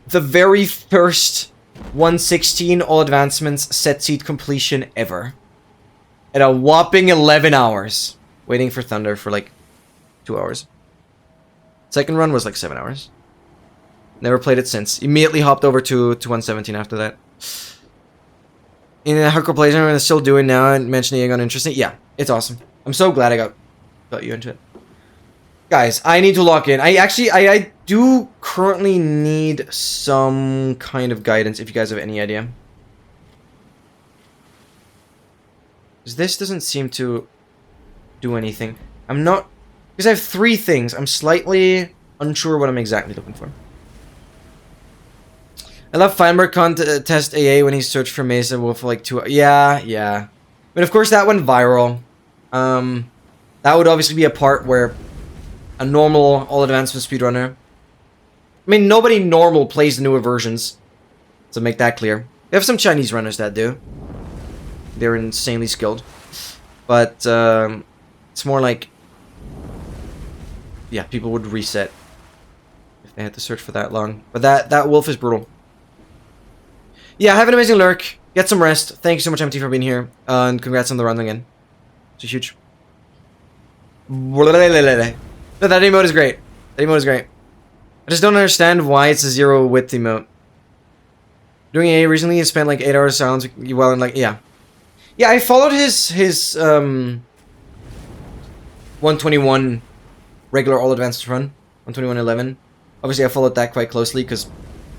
the very first 116 all advancements set seed completion ever. At a whopping 11 hours. Waiting for Thunder for, like, 2 hours. Second run was, like, 7 hours. Never played it since. Immediately hopped over to 117 after that. In a hardcore plays, I'm still doing now and mentioning it got interesting. Yeah, it's awesome. I'm so glad I got you into it. Guys, I need to lock in. I do currently need some kind of guidance if you guys have any idea. Because this doesn't seem to do anything. I'm not... Because I have 3 things. I'm slightly unsure what I'm exactly looking for. I love Feinberg contest AA when he searched for Mesa Wolf for like 2 hours. Yeah. But of course that went viral. That would obviously be a part where a normal all advancement speedrunner... I mean, nobody normal plays the newer versions. To make that clear. We have some Chinese runners that do. They're insanely skilled. But, it's more like... Yeah, people would reset if they had to search for that long. But that wolf is brutal. Yeah, have an amazing lurk. Get some rest. Thank you so much, MT, for being here. And congrats on the run again. It's huge. No, that emote is great. That emote is great. I just don't understand why it's a 0 width emote. Doing A recently, he spent like 8 hours silence while in like, yeah. Yeah, I followed his 121 regular all advanced run. 121.11. Obviously, I followed that quite closely because,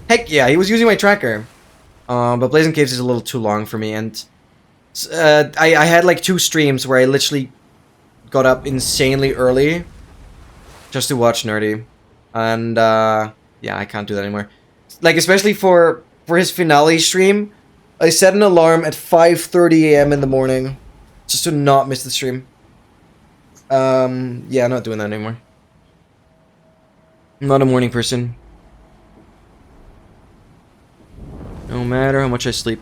heck yeah, he was using my tracker. But Blazing Caves is a little too long for me, and I had like 2 streams where I literally got up insanely early just to watch Nerdy. And yeah, I can't do that anymore. Like, especially for his finale stream, I set an alarm at 5:30 a.m. in the morning just to not miss the stream. Yeah, I'm not doing that anymore. I'm not a morning person. No matter how much I sleep.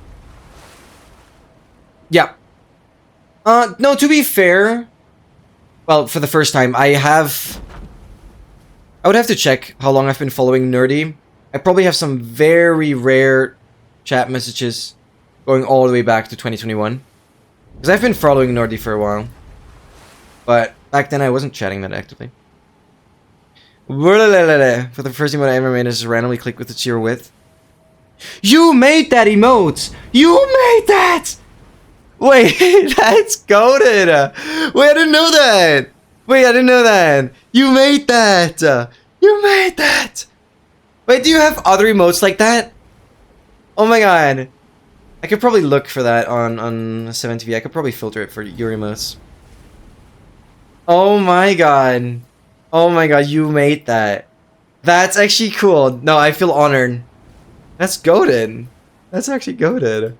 Yeah. No, to be fair, well, for the first time, I would have to check how long I've been following Nerdy. I probably have some very rare chat messages going all the way back to 2021. Because I've been following Nerdy for a while. But back then I wasn't chatting that actively. For the first emote I ever made is just randomly click with the cheer with. You made that emote! You made that! Wait, that's goated! Wait, I didn't know that! Wait, I didn't know that! You made that! You made that! Wait, do you have other emotes like that? Oh my god. I could probably look for that on 7TV. I could probably filter it for your emotes. Oh my god. Oh my god, you made that. That's actually cool. No, I feel honored. That's goated. That's actually goated.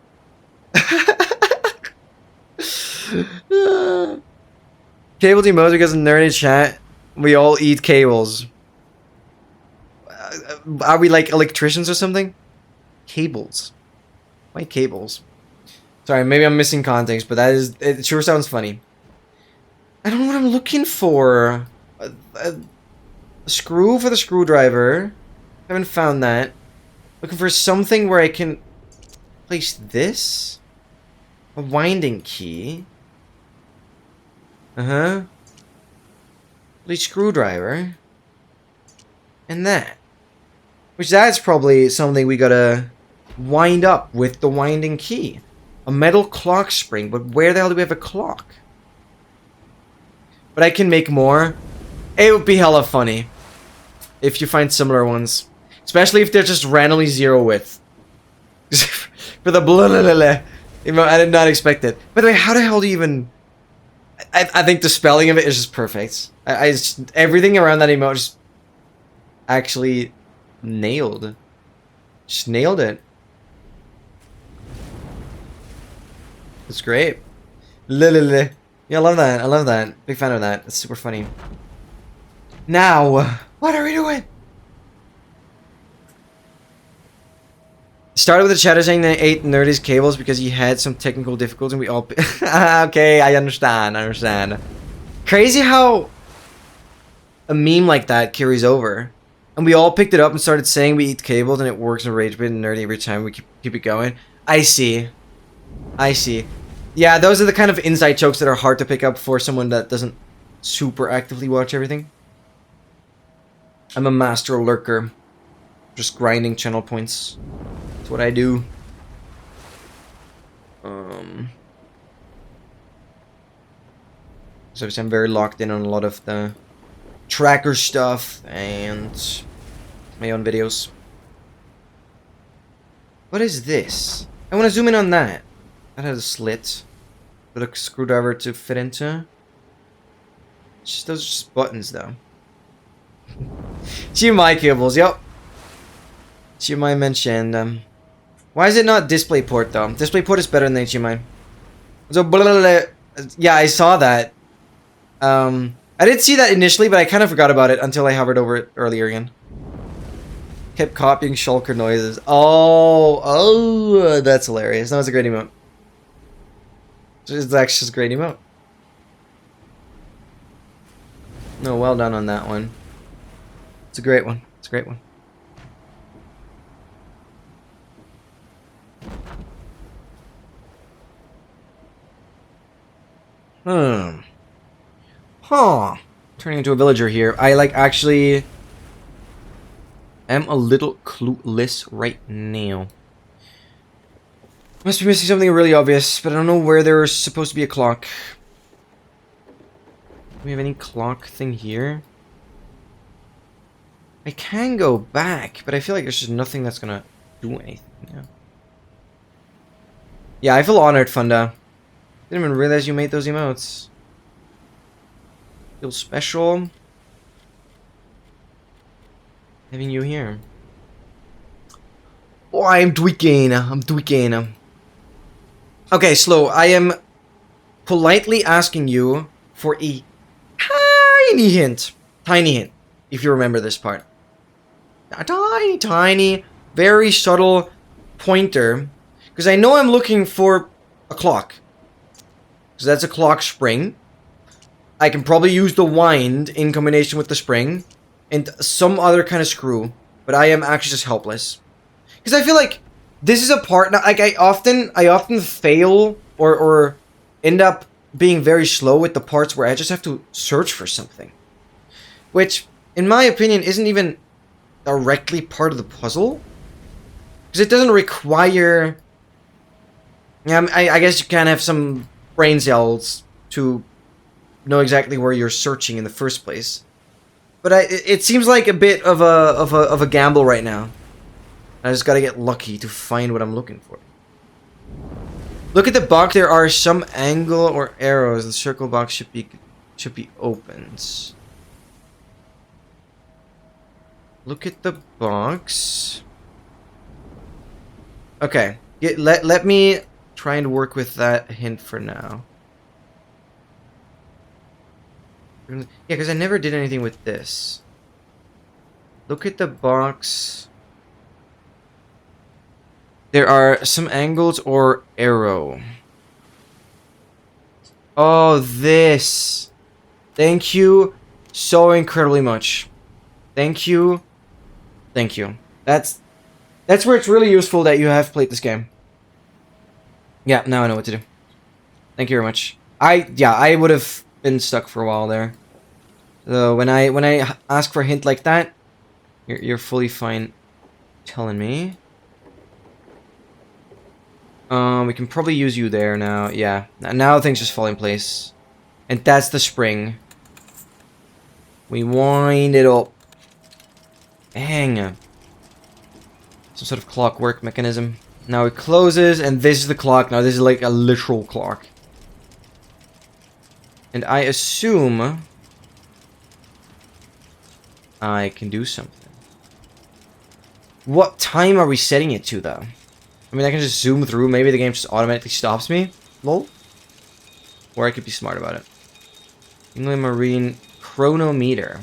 Cable emotes because in Nerdy chat, we all eat cables. Are we like electricians or something? Cables. Why cables? Sorry, maybe I'm missing context, but it sure sounds funny. I don't know what I'm looking for. A screw for the screwdriver. Haven't found that. Looking for something where I can place this. A winding key. A screwdriver. And that. Which that's probably something we gotta wind up with the winding key. A metal clock spring, but where the hell do we have a clock? But I can make more. It would be hella funny if you find similar ones. Especially if they're just randomly zero width. For the blah blah blah blah. I did not expect it. By the way, how the hell do you even... I think the spelling of it is just perfect. I just, everything around that emote just actually nailed. Just nailed it. It's great. Yeah, I love that. I love that. Big fan of that. It's super funny. Now, what are we doing? Started with the chatter saying that I ate Nerdy's cables because he had some technical difficulties and we all... Okay, I understand. I understand. Crazy how a meme like that carries over. And we all picked it up and started saying we eat cables and it works in Rage Bit and Nerdy every time we keep it going. I see. I see. Yeah, those are the kind of inside jokes that are hard to pick up for someone that doesn't super actively watch everything. I'm a master lurker. Just grinding channel points. That's what I do. So I'm very locked in on a lot of the tracker stuff and my own videos. What is this? I want to zoom in on that. That has a slit with a screwdriver to fit into. Those are just buttons though. GMI cables, yep. GMI mentioned. Why is it not DisplayPort though? DisplayPort is better than HDMI. So yeah, I saw that. I did see that initially, but I kind of forgot about it until I hovered over it earlier again. Kept copying shulker noises. Oh, that's hilarious. That was a great emote. It's actually just a great emote. No, well done on that one. It's a great one. It's a great one. Huh. Turning into a villager here. I like actually am a little clueless right now. Must be missing something really obvious, but I don't know where there's supposed to be a clock. Do we have any clock thing here? I can go back, but I feel like there's just nothing that's gonna do anything. Yeah, I feel honored, Funda. Didn't even realize you made those emotes. Feel special having you here. Oh, I'm tweaking. I'm tweaking. Okay, Slow. I am politely asking you for a tiny hint. Tiny hint. If you remember this part. A tiny, very subtle pointer. Because I know I'm looking for a clock. Because that's a clock spring. I can probably use the wind in combination with the spring. And some other kind of screw. But I am actually just helpless. Because I feel like this is a part, like I often fail or end up being very slow with the parts where I just have to search for something. Which, in my opinion, isn't even directly part of the puzzle. Because it doesn't require... Yeah, I guess you can have some brain cells to know exactly where you're searching in the first place. But it seems like a bit of a gamble right now. I just gotta get lucky to find what I'm looking for. Look at the box. There are some angle or arrows. The circle box should be opened. Look at the box. Okay. Let me try and work with that hint for now. Yeah, because I never did anything with this. Look at the box. There are some angles or arrow. Oh, this. Thank you so incredibly much. Thank you. Thank you. That's where it's really useful that you have played this game. Yeah, now I know what to do. Thank you very much. I would have been stuck for a while there. So when I ask for a hint like that, you're fully fine telling me. We can probably use you there now. Yeah. Now things just fall in place. And that's the spring. We wind it up. Dang. Some sort of clockwork mechanism. Now it closes, and this is the clock. Now this is like a literal clock. And I assume I can do something. What time are we setting it to, though? I mean, I can just zoom through. Maybe the game just automatically stops me. Lol. Or I could be smart about it. England Marine chronometer.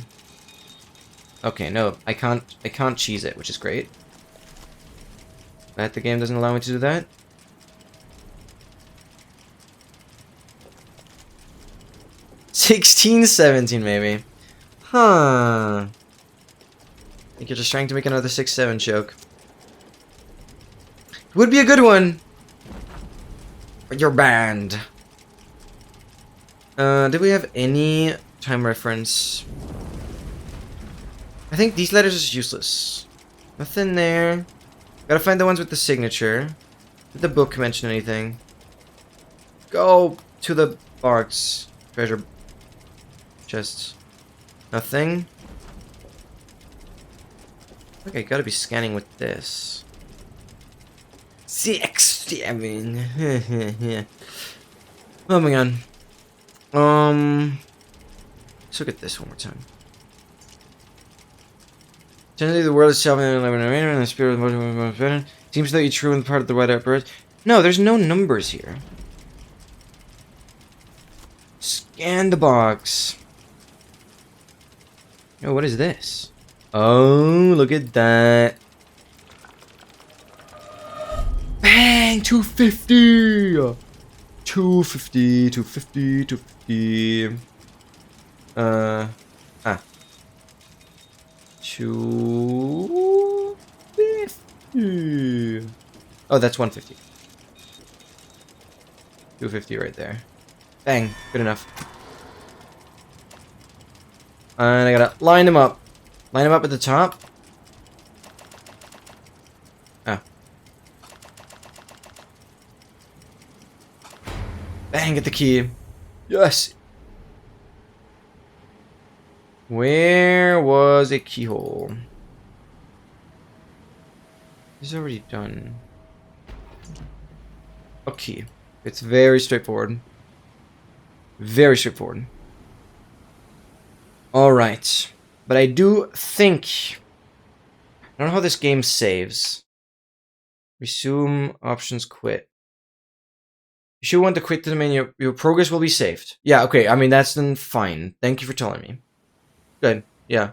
Okay, no, I can't cheese it, which is great. But the game doesn't allow me to do that. $16.17 maybe. Huh. I think you're just trying to make another 6-7 joke. It would be a good one. But you're banned. Did we have any time reference? I think these letters is useless. Nothing there. Gotta find the ones with the signature. Did the book mention anything? Go to the box. Treasure chests. Nothing. Okay, gotta be scanning with this. 6-7. Yeah. Oh my god. Let's look at this one more time. Generally, the world itself and the spirit of the seems that you're true in part of the white bird. No, there's no numbers here. Scan the box. Oh, what is this? Oh, look at that. Bang! 250! 250, 250, 250. 250. Oh, that's 150. 250 right there. Bang, good enough. And I gotta line them up. Line them up at the top. Ah. Bang, get the key. Yes. Where was a keyhole? This is already done. A key. It's very straightforward. Very straightforward. Alright. But I do think... I don't know how this game saves. Resume, options, quit. You should want to quit to the menu. Your progress will be saved. Yeah, okay. I mean, that's then fine. Thank you for telling me. Good. Yeah.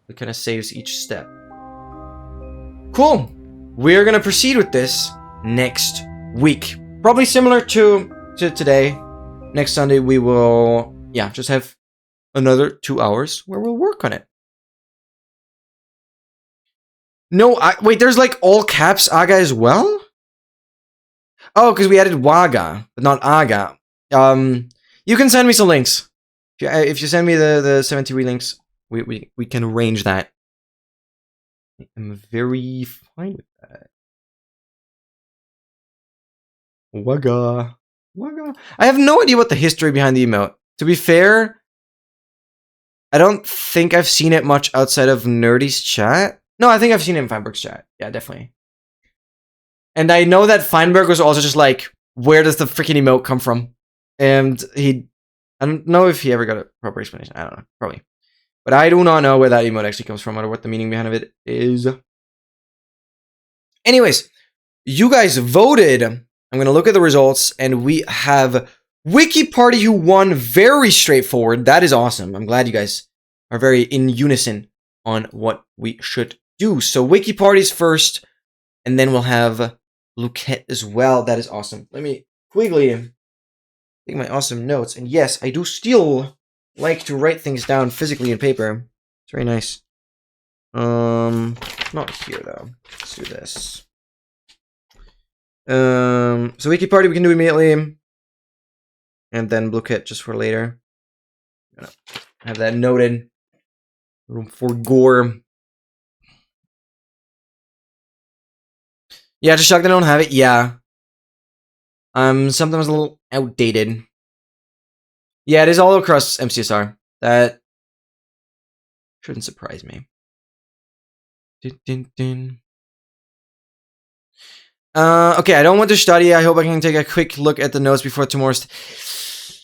It kind of saves each step. Cool. We're going to proceed with this next week. Probably similar to today. Next Sunday, we will, yeah, just have another 2 hours where we'll work on it. No, wait, there's like all caps Aga as well? Oh, because we added Waga, but not Aga. You can send me some links. If you send me the 70 links, we can arrange that. I'm very fine with that. Waga. I have no idea what the history behind the emote. To be fair, I don't think I've seen it much outside of Nerdy's chat. No, I think I've seen it in Feinberg's chat. Yeah, definitely. And I know that Feinberg was also just like, where does the freaking emote come from? And I don't know if he ever got a proper explanation. I don't know, probably. But I do not know where that emote actually comes from or what the meaning behind it is. Anyways, you guys voted. I'm going to look at the results, and we have Wiki Party who won. Very straightforward. That is awesome. I'm glad you guys are very in unison on what we should do. So Wiki Party's first, and then we'll have Luquette as well. That is awesome. Let me quickly take my awesome notes. And yes, I do still like to write things down physically in paper. It's very nice. Not here though. Let's do this. So Wiki Party we can do immediately. And then Luquette just for later. I have that noted. Room for gore. Yeah, just shocked I don't have it. Yeah. Sometimes a little outdated. Yeah, it is all across MCSR. That shouldn't surprise me. Okay, I don't want to study. I hope I can take a quick look at the notes before tomorrow's...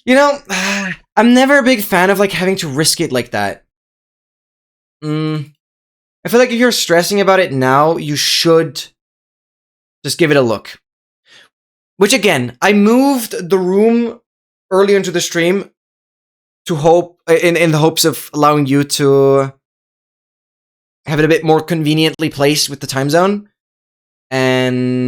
You know, I'm never a big fan of, like, having to risk it like that. I feel like if you're stressing about it now, you should just give it a look. Which, again, I moved the room earlier into the stream to hope, in the hopes of allowing you to have it a bit more conveniently placed with the time zone. And